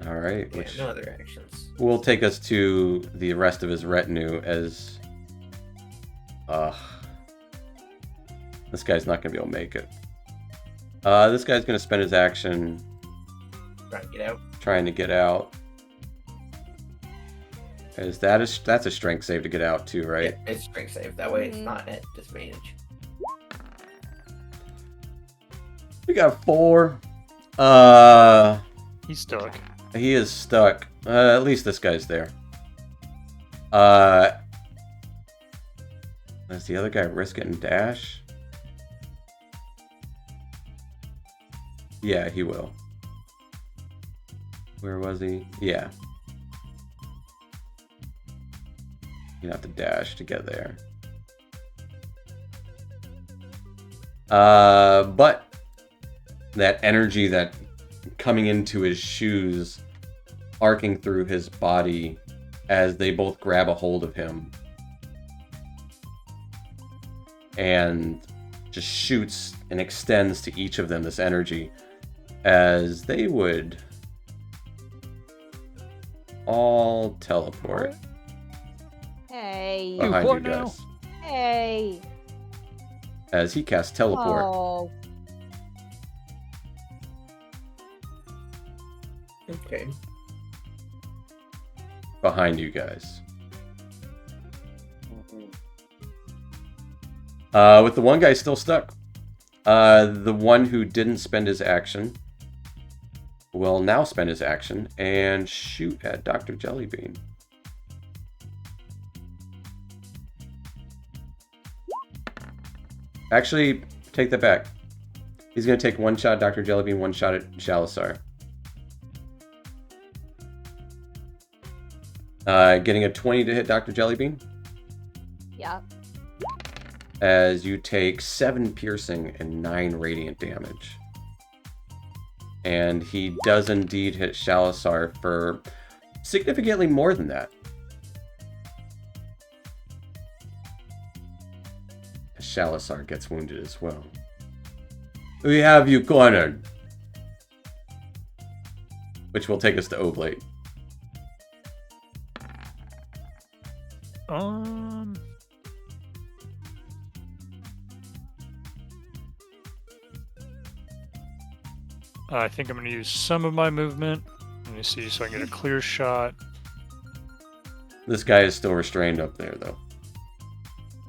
All right, Yeah, which no other actions. will take us to the rest of his retinue as... this guy's not going to be able to make it. This guy's going to spend his action Trying to get out. trying to get out. That's a strength save to get out too, right? Yeah, it's strength save. That way it's Mhm. not at disadvantage. We got 4. He's stuck. He is stuck. At least this guy's there. Does the other guy risk it and dash? Yeah, he will. Where was he? Yeah. You have to dash to get there. But that energy that coming into his shoes, arcing through his body as they both grab a hold of him and just shoots and extends to each of them this energy as they would all teleport Hey. behind you what now? guys. Hey. As he casts teleport. Oh. Okay. Behind you guys. With the one guy still stuck. The one who didn't spend his action will now spend his action and shoot at Dr. Jellybean. Actually, take that back. He's going to take one shot at Dr. Jellybean, one shot at Shalasar. Getting a 20 to hit Dr. Jellybean. Yep. As you take 7 piercing and 9 radiant damage. And he does indeed hit Shalasar for significantly more than that. Shalasar gets wounded as well. We have you cornered. Which will take us to Oblate. I think I'm going to use some of my movement. Let me see, so I can get a clear shot. This guy is still restrained up there, though.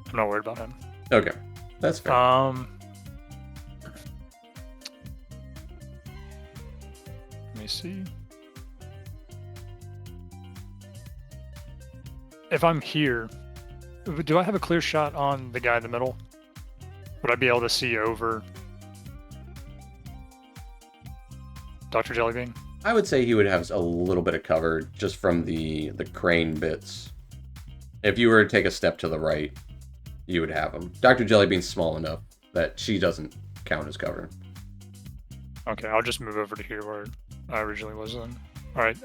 I'm not worried about him. Okay, that's fair. Let me see. If I'm here, do I have a clear shot on the guy in the middle? Would I be able to see over Dr. Jellybean? I would say he would have a little bit of cover just from the crane bits. If you were to take a step to the right, you would have him. Dr. Jellybean's small enough that she doesn't count as cover. Okay, I'll just move over to here where I originally was then. Alright,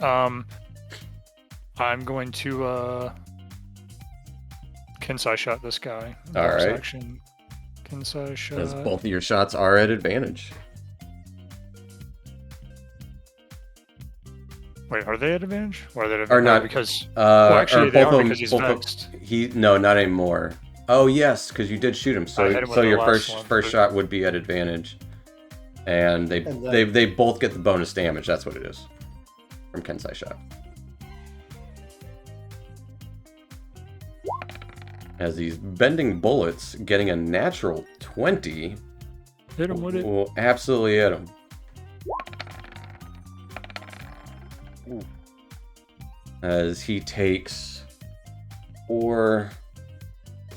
I'm going to Kensai shot this guy. Alright. Action. Kensai shot. As both of your shots are at advantage. Wait, are they at advantage? Or are they at advantage? Or not. Because Well, actually they are because he's vexed. No, not anymore. Oh yes, because you did shoot him. I So hit him with so the your last first one, shot would be at advantage, and they both get the bonus damage. That's what it is from Kensai shot. As these bending bullets getting a natural 20 Hit him with it. will absolutely hit him. As he takes 4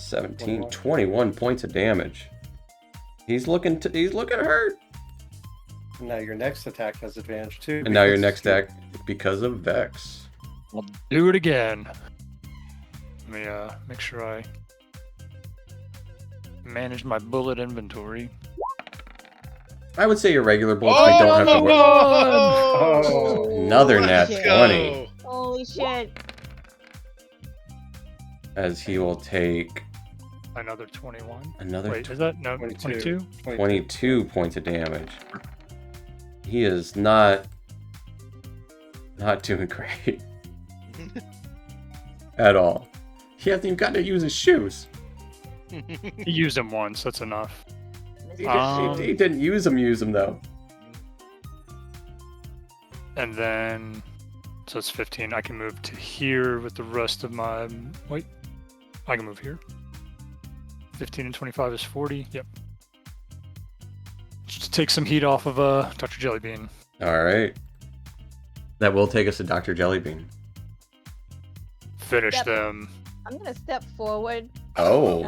17, 21 points of damage. He's looking hurt. Now your next attack has advantage too. And now your because next attack because of Vex. I'll do it again. Let me make sure I manage my bullet inventory. I would say your regular bullets we don't have to worry. Oh, Another Let's nat go. 20. Holy shit. As he will take Another 21. another Wait, is that no 22. 22? 22 points of damage. He is not doing great at all. He hasn't even gotten to use his shoes. He used them once. That's enough. He Um, didn't use them though. And then, so it's 15. I can move to here with the rest of my. Wait, I can move here. 15 and 25 is 40. Yep. Just take some heat off of Dr. Jellybean. All right. That will take us to Dr. Jellybean. Finish Yep. them. I'm gonna step forward. Oh,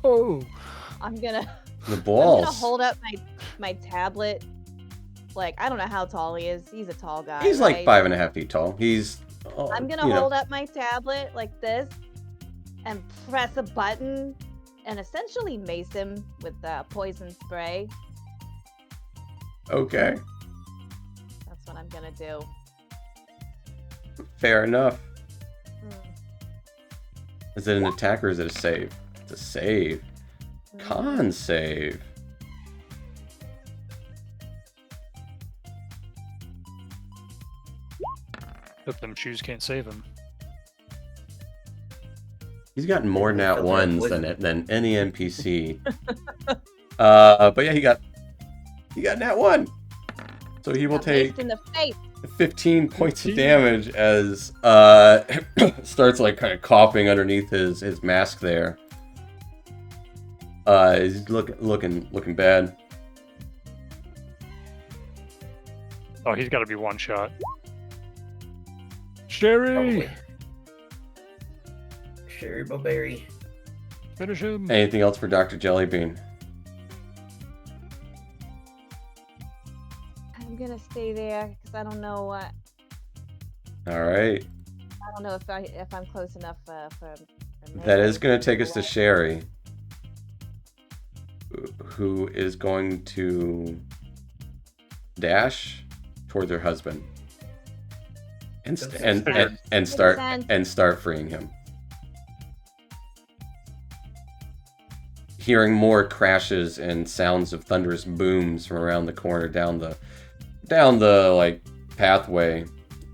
Oh. I'm gonna the I'm gonna balls. hold up my tablet. Like, I don't know how tall he is. He's a tall guy. He's like right? 5.5 feet tall. He's. I'm gonna hold up my tablet like this and press a button and essentially mace him with poison spray. Okay, That's what I'm gonna do. fair enough. Hmm. Is it an attack or is it a save? It's a save. Con save. Hope them shoes can't save him. He's gotten more nat Filter ones poison. than any NPC. But yeah, he got nat 1. So he will Got take maced in the face. 15 points of damage as starts like kind of coughing underneath his mask there. He's looking bad. Oh, he's got to be one shot. Sherry! Probably. Sherry Bowberry. Finish him. Anything else for Dr. Jellybean? I'm gonna stay there because I don't know what. All right. I don't know if I'm close enough for. That is going to take us to Sherry, who is going to dash towards her husband and start freeing him. Hearing more crashes and sounds of thunderous booms from around the corner down the like pathway.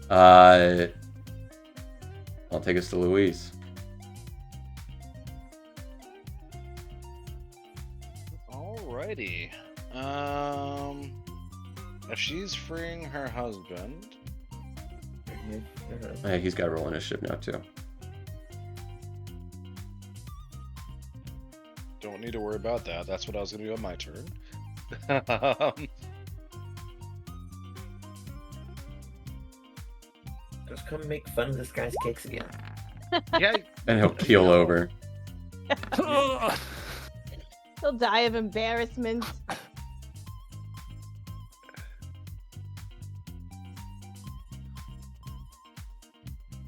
I'll take us to Louise. Alrighty. If she's freeing her husband, Hey, he's got to roll initiative now too. don't need to worry about that. That's what I was going to do on my turn. Just come make fun of this guy's cakes again. Yeah, And he'll keel over. He'll die of embarrassment.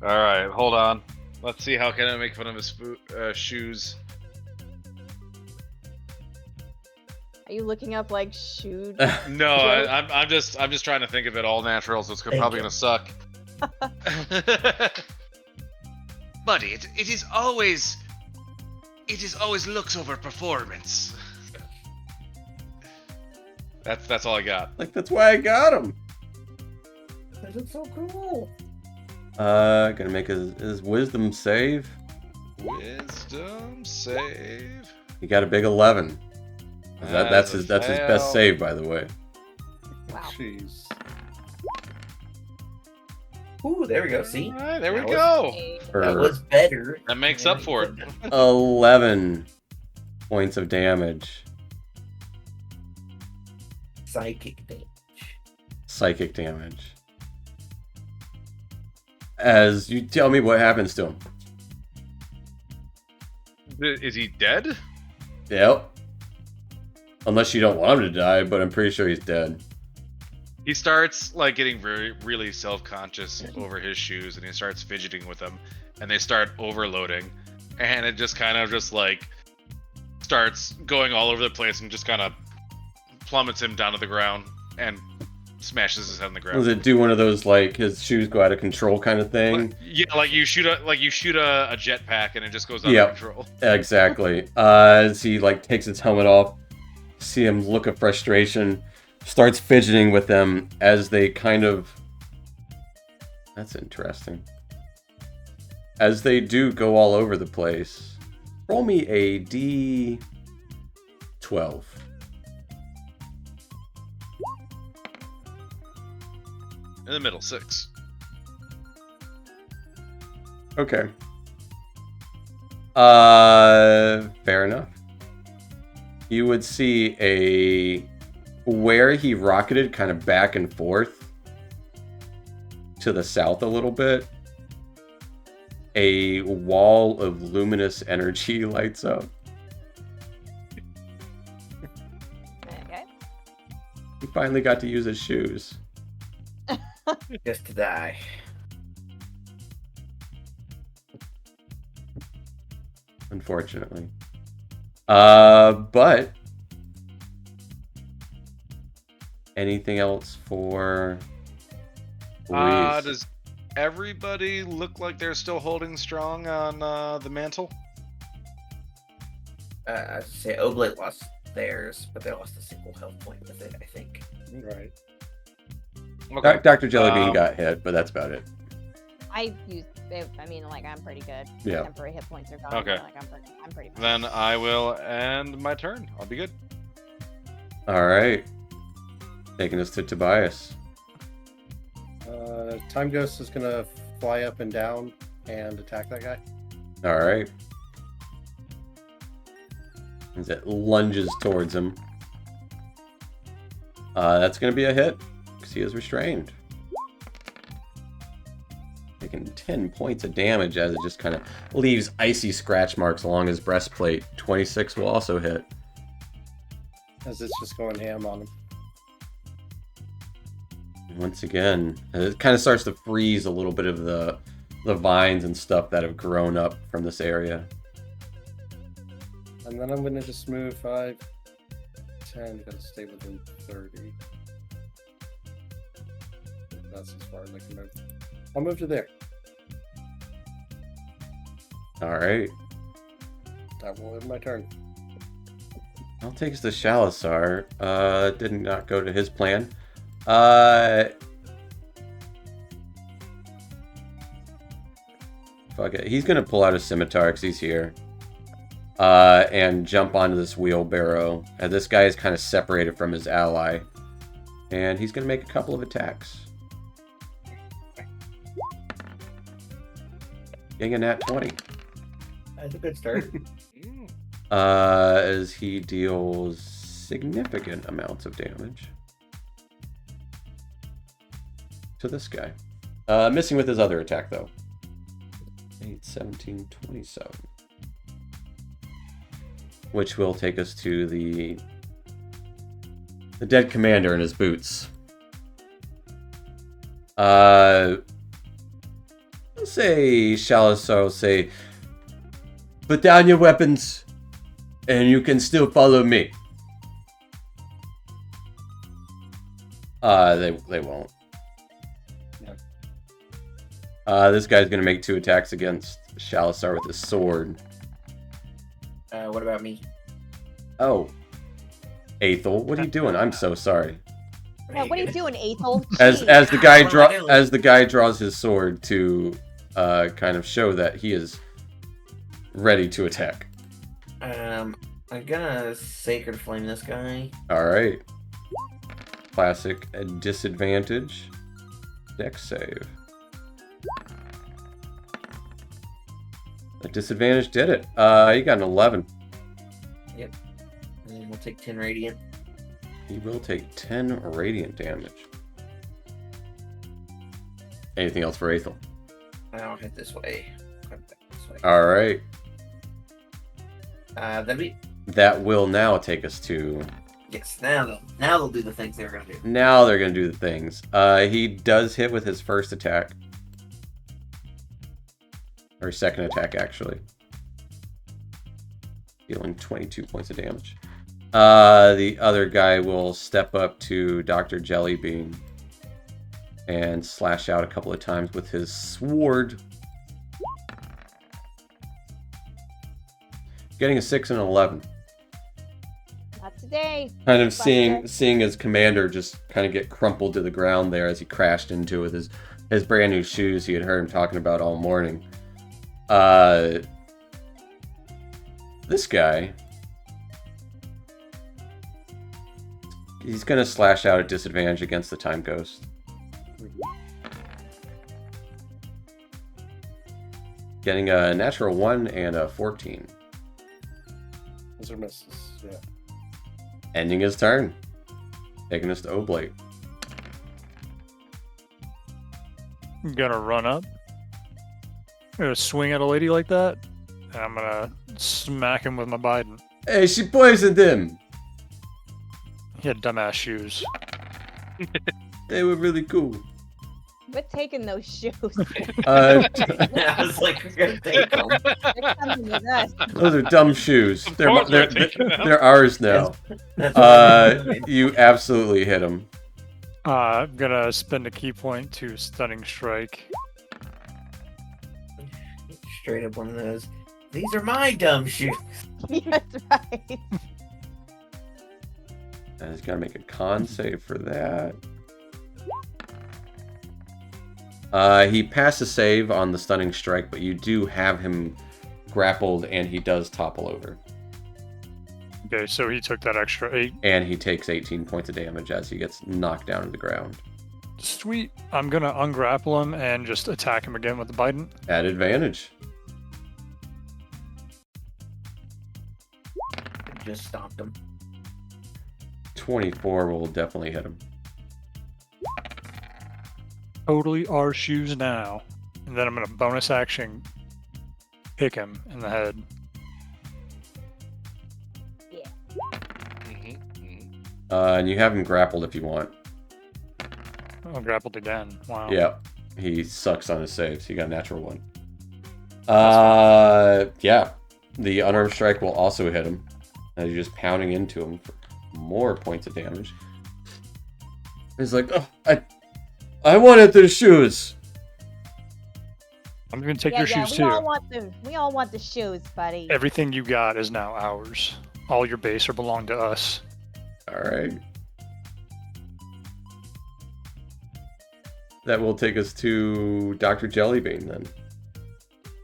all right, hold on. Let's see how can I make fun of his shoes. Are you looking up like shoe? No, I'm just trying to think of it all natural, so it's probably gonna suck. Buddy, it is always looks over performance. That's all I got. Like, that's why I got him. That looks so cool. Gonna make his wisdom save. Wisdom save. He got a big 11. That's his best save, by the way. Wow. Jeez. Ooh, there we go. See? All right, there we That go. That was better. That makes up for it. 11 points of damage. Psychic damage. Psychic damage. As you tell me what happens to him. Is he dead? Yep. Unless you don't want him to die, but I'm pretty sure he's dead. He starts like getting really self-conscious over his shoes, and he starts fidgeting with them, and they start overloading, and it just kind of just like starts going all over the place and just kind of plummets him down to the ground and smashes his head on the ground. Does it do one of those like his shoes go out of control kind of thing? Yeah, like you shoot a jetpack and it just goes out of control. Exactly. As he like takes his helmet off, see him look of frustration, starts fidgeting with them as they kind of. That's interesting. As they do go all over the place. Roll me a D12. In the middle, 6. Okay. Fair enough. You would see where he rocketed kind of back and forth to the south a little bit. A wall of luminous energy lights up. Okay. He finally got to use his shoes. Just to die. Unfortunately. But anything else for Louise? Does everybody look like they're still holding strong on the mantle? I was to say Oblate lost theirs, but they lost a single health point with it, I think. Right. Okay. Dr. Jellybean got hit, but that's about it. I used. I mean, like I'm pretty good. Yeah. Temporary hit points are gone. Okay. Like I'm pretty. Fine. Then I will end my turn. I'll be good. All right. Taking us to Tobias. Time Ghost is gonna fly up and down and attack that guy. All right. As it lunges towards him. That's going to be a hit, because he is restrained. Taking 10 points of damage as it just kind of leaves icy scratch marks along his breastplate. 26 will also hit. As it's just going ham on him. Once again, it kind of starts to freeze a little bit of the vines and stuff that have grown up from this area. And then I'm going to just move 5, 10, gotta stay within 30. That's as far as I can move. I'll move to there. All right. That will end my turn. I'll take us to Shalasar. Did not go to his plan. Fuck it. He's gonna pull out his scimitar because he's here. And jump onto this wheelbarrow. And this guy is kind of separated from his ally. And he's gonna make a couple of attacks. Getting a nat 20. That's a good start. As he deals significant amounts of damage to this guy. Missing with his other attack, though. 8, 17, 27. Which will take us to the dead commander in his boots. I'll say, Shalasar will say, put down your weapons, and you can still follow me. They won't. This guy's gonna make 2 attacks against Shalasar with his sword. What about me? Oh, Aethel, what are you doing? I'm so sorry. Yeah, what are you doing, Aethel? As Jeez. the guy draws his sword to kind of show that he is ready to attack. I'm gonna Sacred Flame this guy. All right. Classic disadvantage. Dex save. A disadvantage did it. You got an 11. Yep. And then we'll take 10 Radiant. He will take 10 radiant damage. Anything else for Aethel? I'll hit this way. Come back this way. All right. That'd be That will now take us to... yes. Now they'll do the things they're gonna do. Now they're going to do the things. He does hit with his first attack. Or second attack, actually. Dealing 22 points of damage. The other guy will step up to Dr. Jellybean and slash out a couple of times with his sword. Getting a 6 and an 11. Not today. Kind of Buster. seeing his commander just kind of get crumpled to the ground there as he crashed into with his brand new shoes he had heard him talking about all morning. This guy, he's gonna slash out at disadvantage against the Time Ghost. Getting a natural 1 and a 14. Those are misses. Yeah. Ending his turn. Taking us to Oblate. I'm gonna run up. I'm gonna swing at a lady like that. And I'm gonna smack him with my Biden. Hey, she poisoned him! He had dumbass shoes. They were really cool. We're taking those shoes. Uh, I was like, we're gonna take them. They're coming with us. those are dumb shoes. Of course They're, we're taking them. they're ours now. That's what I'm doing. You absolutely hit him. I'm gonna spend a key point to stunning strike. Straight up one of those. These are my dumb shoes. That's right. And he's got to make a con save for that. He passes save on the stunning strike, but you do have him grappled, and he does topple over. Okay, so he took that extra 8. And he takes 18 points of damage as he gets knocked down to the ground. Sweet. I'm gonna ungrapple him and just attack him again with the Biden. At advantage. Just stomped them. 24 will definitely hit him. Totally our shoes now. And then I'm gonna bonus action kick him in the head. And you have him grappled if you want. Oh, grappled again. Wow. Yeah, he sucks on his saves. He got a natural 1. Yeah, the unarmed strike will also hit him. As you're just pounding into him for more points of damage. He's like, oh, I wanted the shoes. I'm gonna take yeah, your yeah, shoes we too. all want the shoes, buddy. Everything you got is now ours. All your base are belong to us. All right. That will take us to Dr. Jellybean then.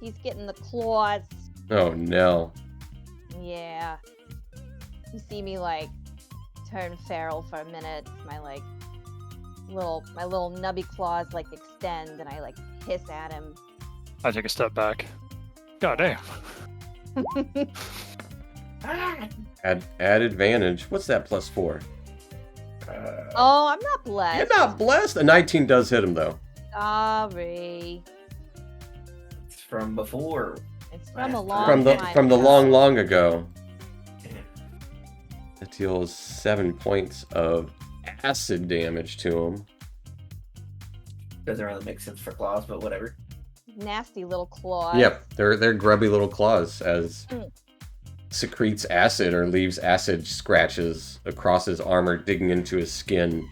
He's getting the claws. Oh no. Yeah. You see me like turn feral for a minute. My little nubby claws like extend, and I like hiss at him. I take a step back. God damn. At advantage. What's that +4? Oh, I'm not blessed. You're not blessed. A 19 does hit him though. Sorry. It's from before. It's from a From long time From the ago. long ago. It deals 7 points of acid damage to him. Doesn't really make sense for claws, but whatever. Nasty little claws. Yep, they're grubby little claws as secretes acid or leaves acid scratches across his armor, digging into his skin.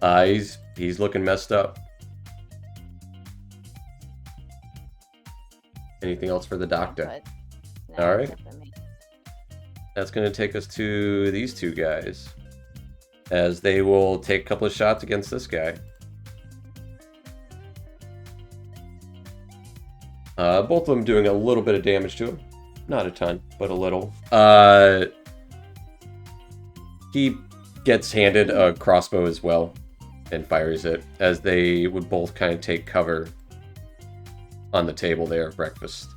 He's looking messed up. Anything else for the doctor? But, no, All right. except for me. That's going to take us to these two guys, as they will take a couple of shots against this guy. Both of them doing a little bit of damage to him. Not a ton, but a little. He gets handed a crossbow as well and fires it, as they would both kind of take cover on the table there of breakfast.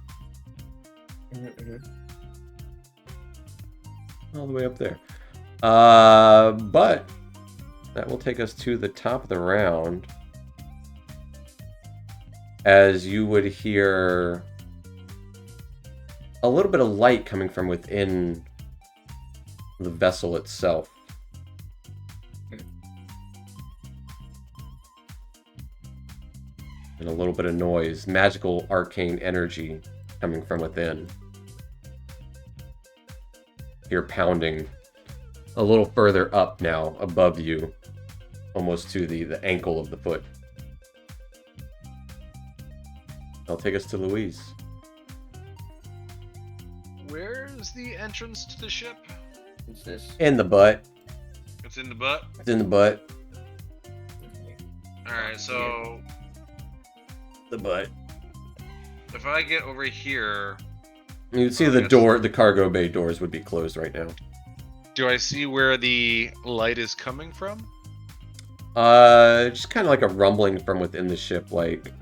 All the way up there. But that will take us to the top of the round, as you would hear a little bit of light coming from within the vessel itself. And a little bit of noise, magical arcane energy coming from within. You're pounding a little further up now, above you, almost to the ankle of the foot. I'll take us to Louise. Where's the entrance to the ship? What's this? In the butt. It's in the butt. It's in the butt. All right, so The butt. if I get over here, You can see Oh, the yes. door, the cargo bay doors would be closed right now. do I see where the light is coming from? Just kind of like a rumbling from within the ship, like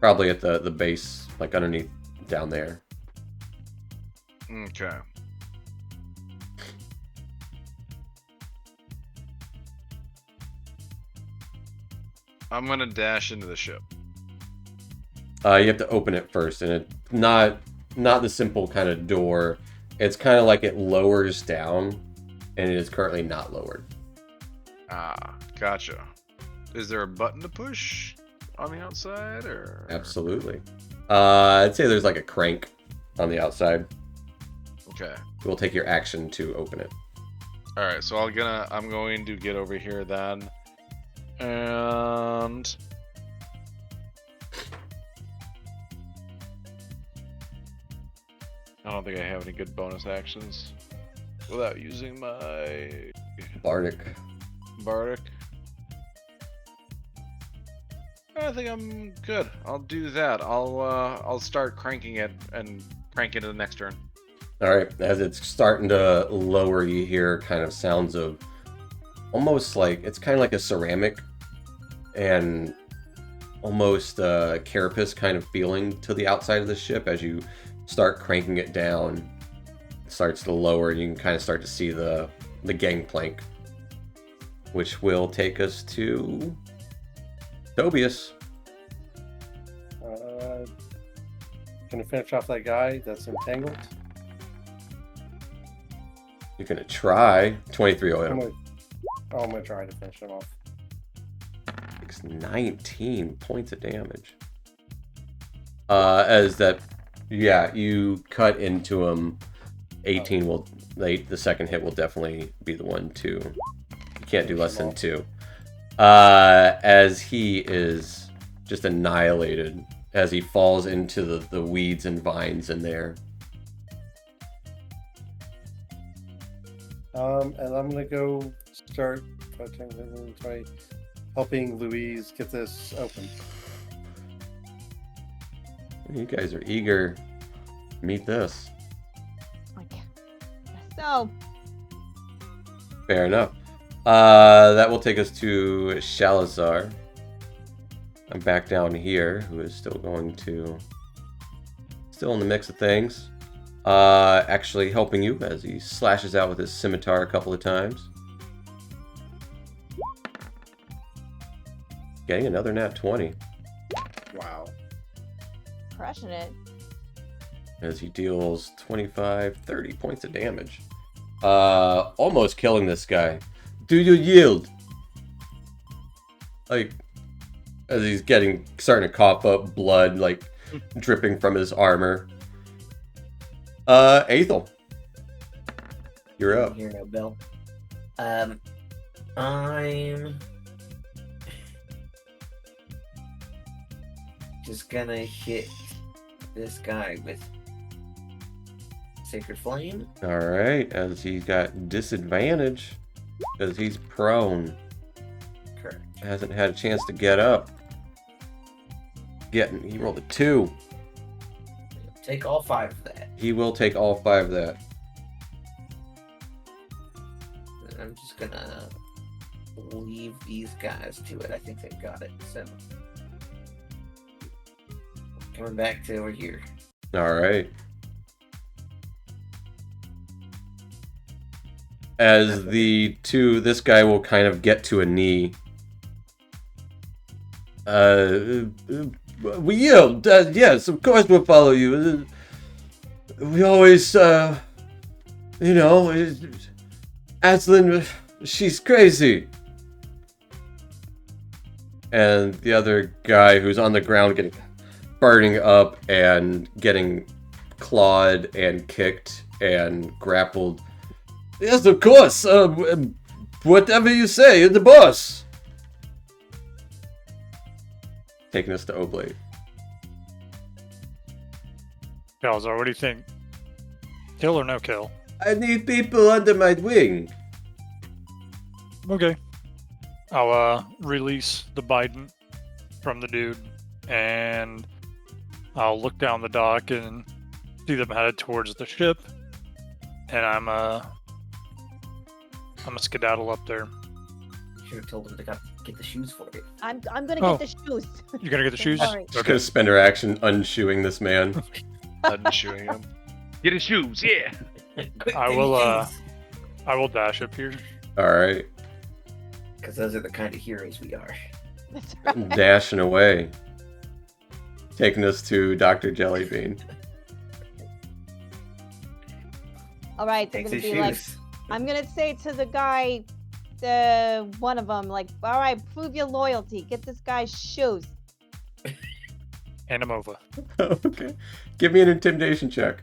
probably at the base, like underneath down there. Okay. I'm gonna dash into the ship. You have to open it first, and it's not the simple kind of door. It's kind of like it lowers down, and it is currently not lowered. Ah, gotcha. Is there a button to push on the outside, or? Absolutely. I'd say there's like a crank on the outside. Okay. It will take your action to open it. All right. So I'm going to get over here then, and I don't think I have any good bonus actions without using my Bardic. Bardic. I think I'm good. I'll do that. I'll start cranking it and crank it to the next turn. All right, as it's starting to lower, you hear kind of sounds of almost like it's kind of like a ceramic and almost a carapace kind of feeling to the outside of the ship as you start cranking it down. It starts to lower, and you can kind of start to see the gangplank, which will take us to Tobias. Gonna finish off that guy that's entangled. You're gonna try 23 oil. I'm gonna try to finish him off. Takes 19 points of damage. As that, yeah, you cut into him. 18 will, the second hit will definitely be the one too. You can't do less than 2. As he is just annihilated as he falls into the weeds and vines in there. And I'm gonna go start helping Louise get this open. You guys are eager to meet this. Like, so, Fair enough. That will take us to Shalazar. I'm back down here, who is still in the mix of things. Actually helping you as he slashes out with his scimitar a couple of times. Getting another nat 20 Wow. crushing it. as he deals 25, 30 points of damage. Almost killing this guy. Do you yield? Like, as he's starting to cough up blood, like, dripping from his armor. Aethel. You're up. Here, no Bill. I'm just gonna hit this guy with Sacred Flame. Alright, as he's got disadvantage, because he's prone. Correct. Hasn't had a chance to get up. He rolled a 2. Take all 5 of that. He will take all 5 of that. And I'm just gonna leave these guys to it. I think they've got it. So coming back to over here. Alright. As this guy will kind of get to a knee. We yield. Yes, of course we'll follow you. we always, Aslan, she's crazy. And the other guy who's on the ground getting burning up and getting clawed and kicked and grappled. Yes, of course. Whatever you say, you're the boss. Taking us to Oblate. Calzar, what do you think? Kill or no kill? I need people under my wing. Okay. I'll release the Biden from the dude, and I'll look down the dock and see them headed towards the ship, and I'm a skedaddle up there. Should have told him to get the shoes for you. I'm gonna Oh. get the shoes. You gonna get the shoes? Sorry. She's gonna spend her action unshoeing this man. Unshoeing him. Get his shoes, yeah. I will dash up here. Alright. Because those are the kind of heroes we are. That's right. Dashing away. Taking us to Dr. Jellybean. All right, I'm Takes gonna his be like, shoes. I'm gonna say to the guy, one of them, like, all right, prove your loyalty. Get this guy's shoes. Hand him over. Okay. Give me an intimidation check.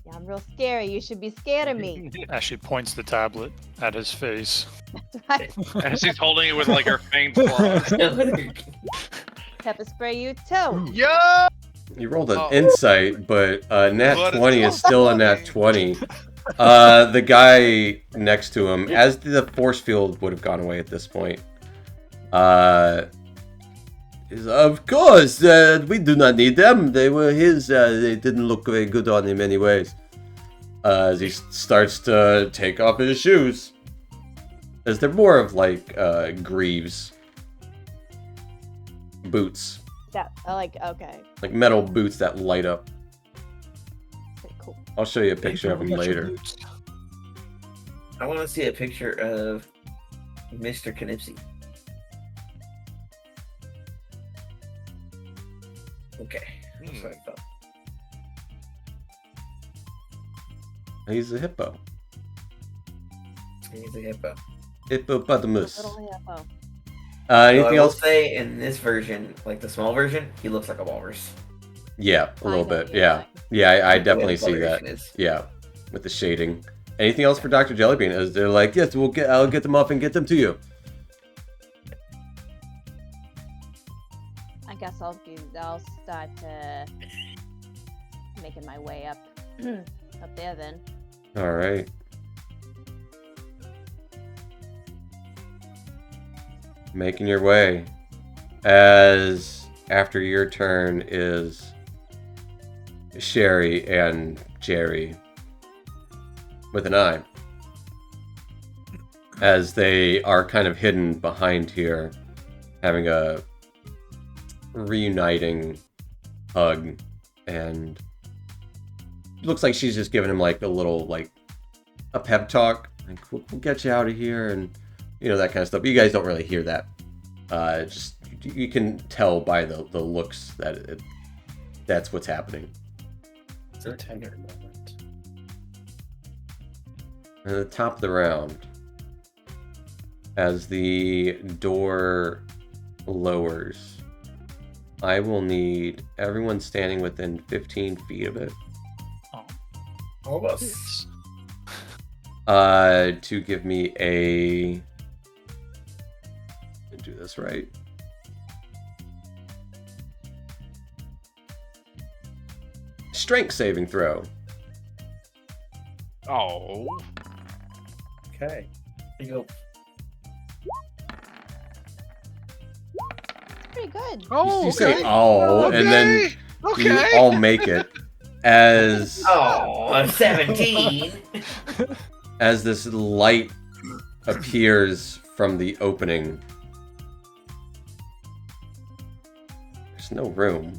Yeah, I'm real scary. You should be scared of me. As she points the tablet at his face. That's right. And she's holding it with like her fanged claws. Pepper spray you too. Yo! You rolled an Oh. insight, but nat But it's 20 is still a nat still 20. The guy next to him, as the force field would have gone away at this point, is, of course, we do not need them. They were his. They didn't look very good on him anyways. As he starts to take off his shoes. As they're more of like greaves. Boots. That okay. Like metal boots that light up. Pretty cool. I'll show you a picture of him later. I want to see a picture of Mr. Knipsey. Okay. That's what I thought. He's a hippo. He's a hippo. Hippopotamus. Little hippo. So I Anything will else? say in this version, like the small version, he looks like a walrus. Yeah, a little Kinda, bit. Yeah. Yeah, I definitely The other see that. version is- Yeah, with the shading. Anything else for Dr. Jellybean? As they're like, yes, I'll get them up and get them to you. I guess I'll start making my way up up there then. All right. Making your way. As after your turn is Sherry and Jerry with an eye. As they are kind of hidden behind here, having a reuniting hug, and looks like she's just giving him like a little like a pep talk, like we'll get you out of here, and that kind of stuff. But you guys don't really hear that. Just you can tell by the looks that that's what's happening. It's a tender moment. And at the top of the round, as the door lowers, I will need everyone standing within 15 feet of it Almost. to give me a... do this right. Strength saving throw. Oh. Okay. You go. Pretty good. Oh, You say okay. oh, and then Okay. you all make it. As Oh, I'm 17. as this light appears from the opening. There's no room.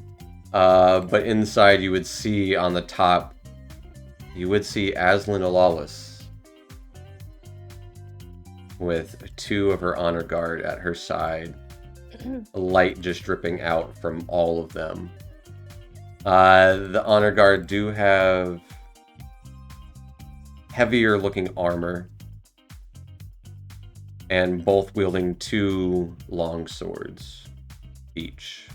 But inside you would see on the top, you would see Aslan Alalis with two of her honor guard at her side. A light just dripping out from all of them. The honor guard do have heavier looking armor, and both wielding 2 long swords each.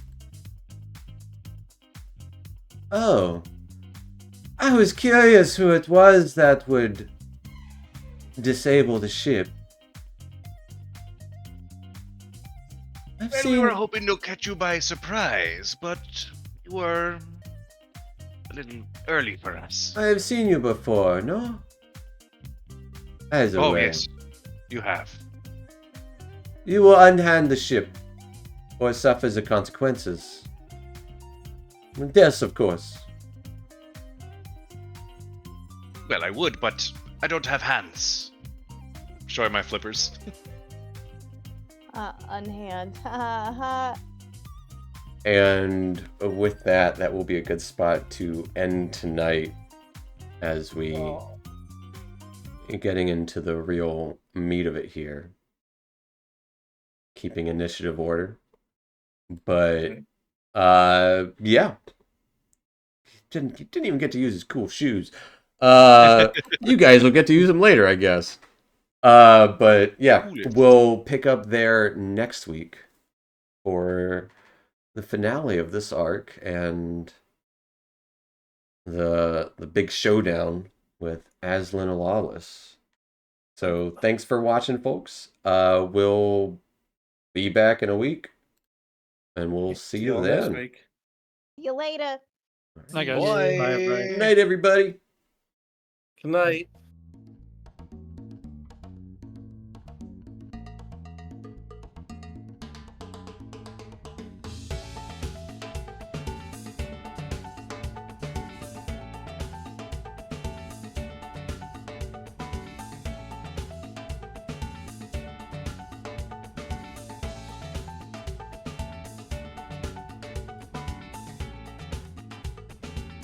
Oh, I was curious who it was that would disable the ship. I've Well, seen... we were hoping to catch you by surprise, but you were a little early for us. I have seen you before, no? Either Oh, way, yes, you have. you will unhand the ship, or suffer the consequences. Death, of course. Well, I would, but I don't have hands. Showing my flippers. Unhand. Ha ha. And with that, that will be a good spot to end tonight as we getting into the real meat of it here. Keeping initiative order. But yeah. Didn't even get to use his cool shoes. You guys will get to use them later, I guess. But yeah, we'll pick up there next week for the finale of this arc and the big showdown with Aslan Lawless. So thanks for watching, folks. We'll be back in a week, and we'll see you all next then. week. See you later. I guess. Bye, everybody. Good night, everybody. Good night.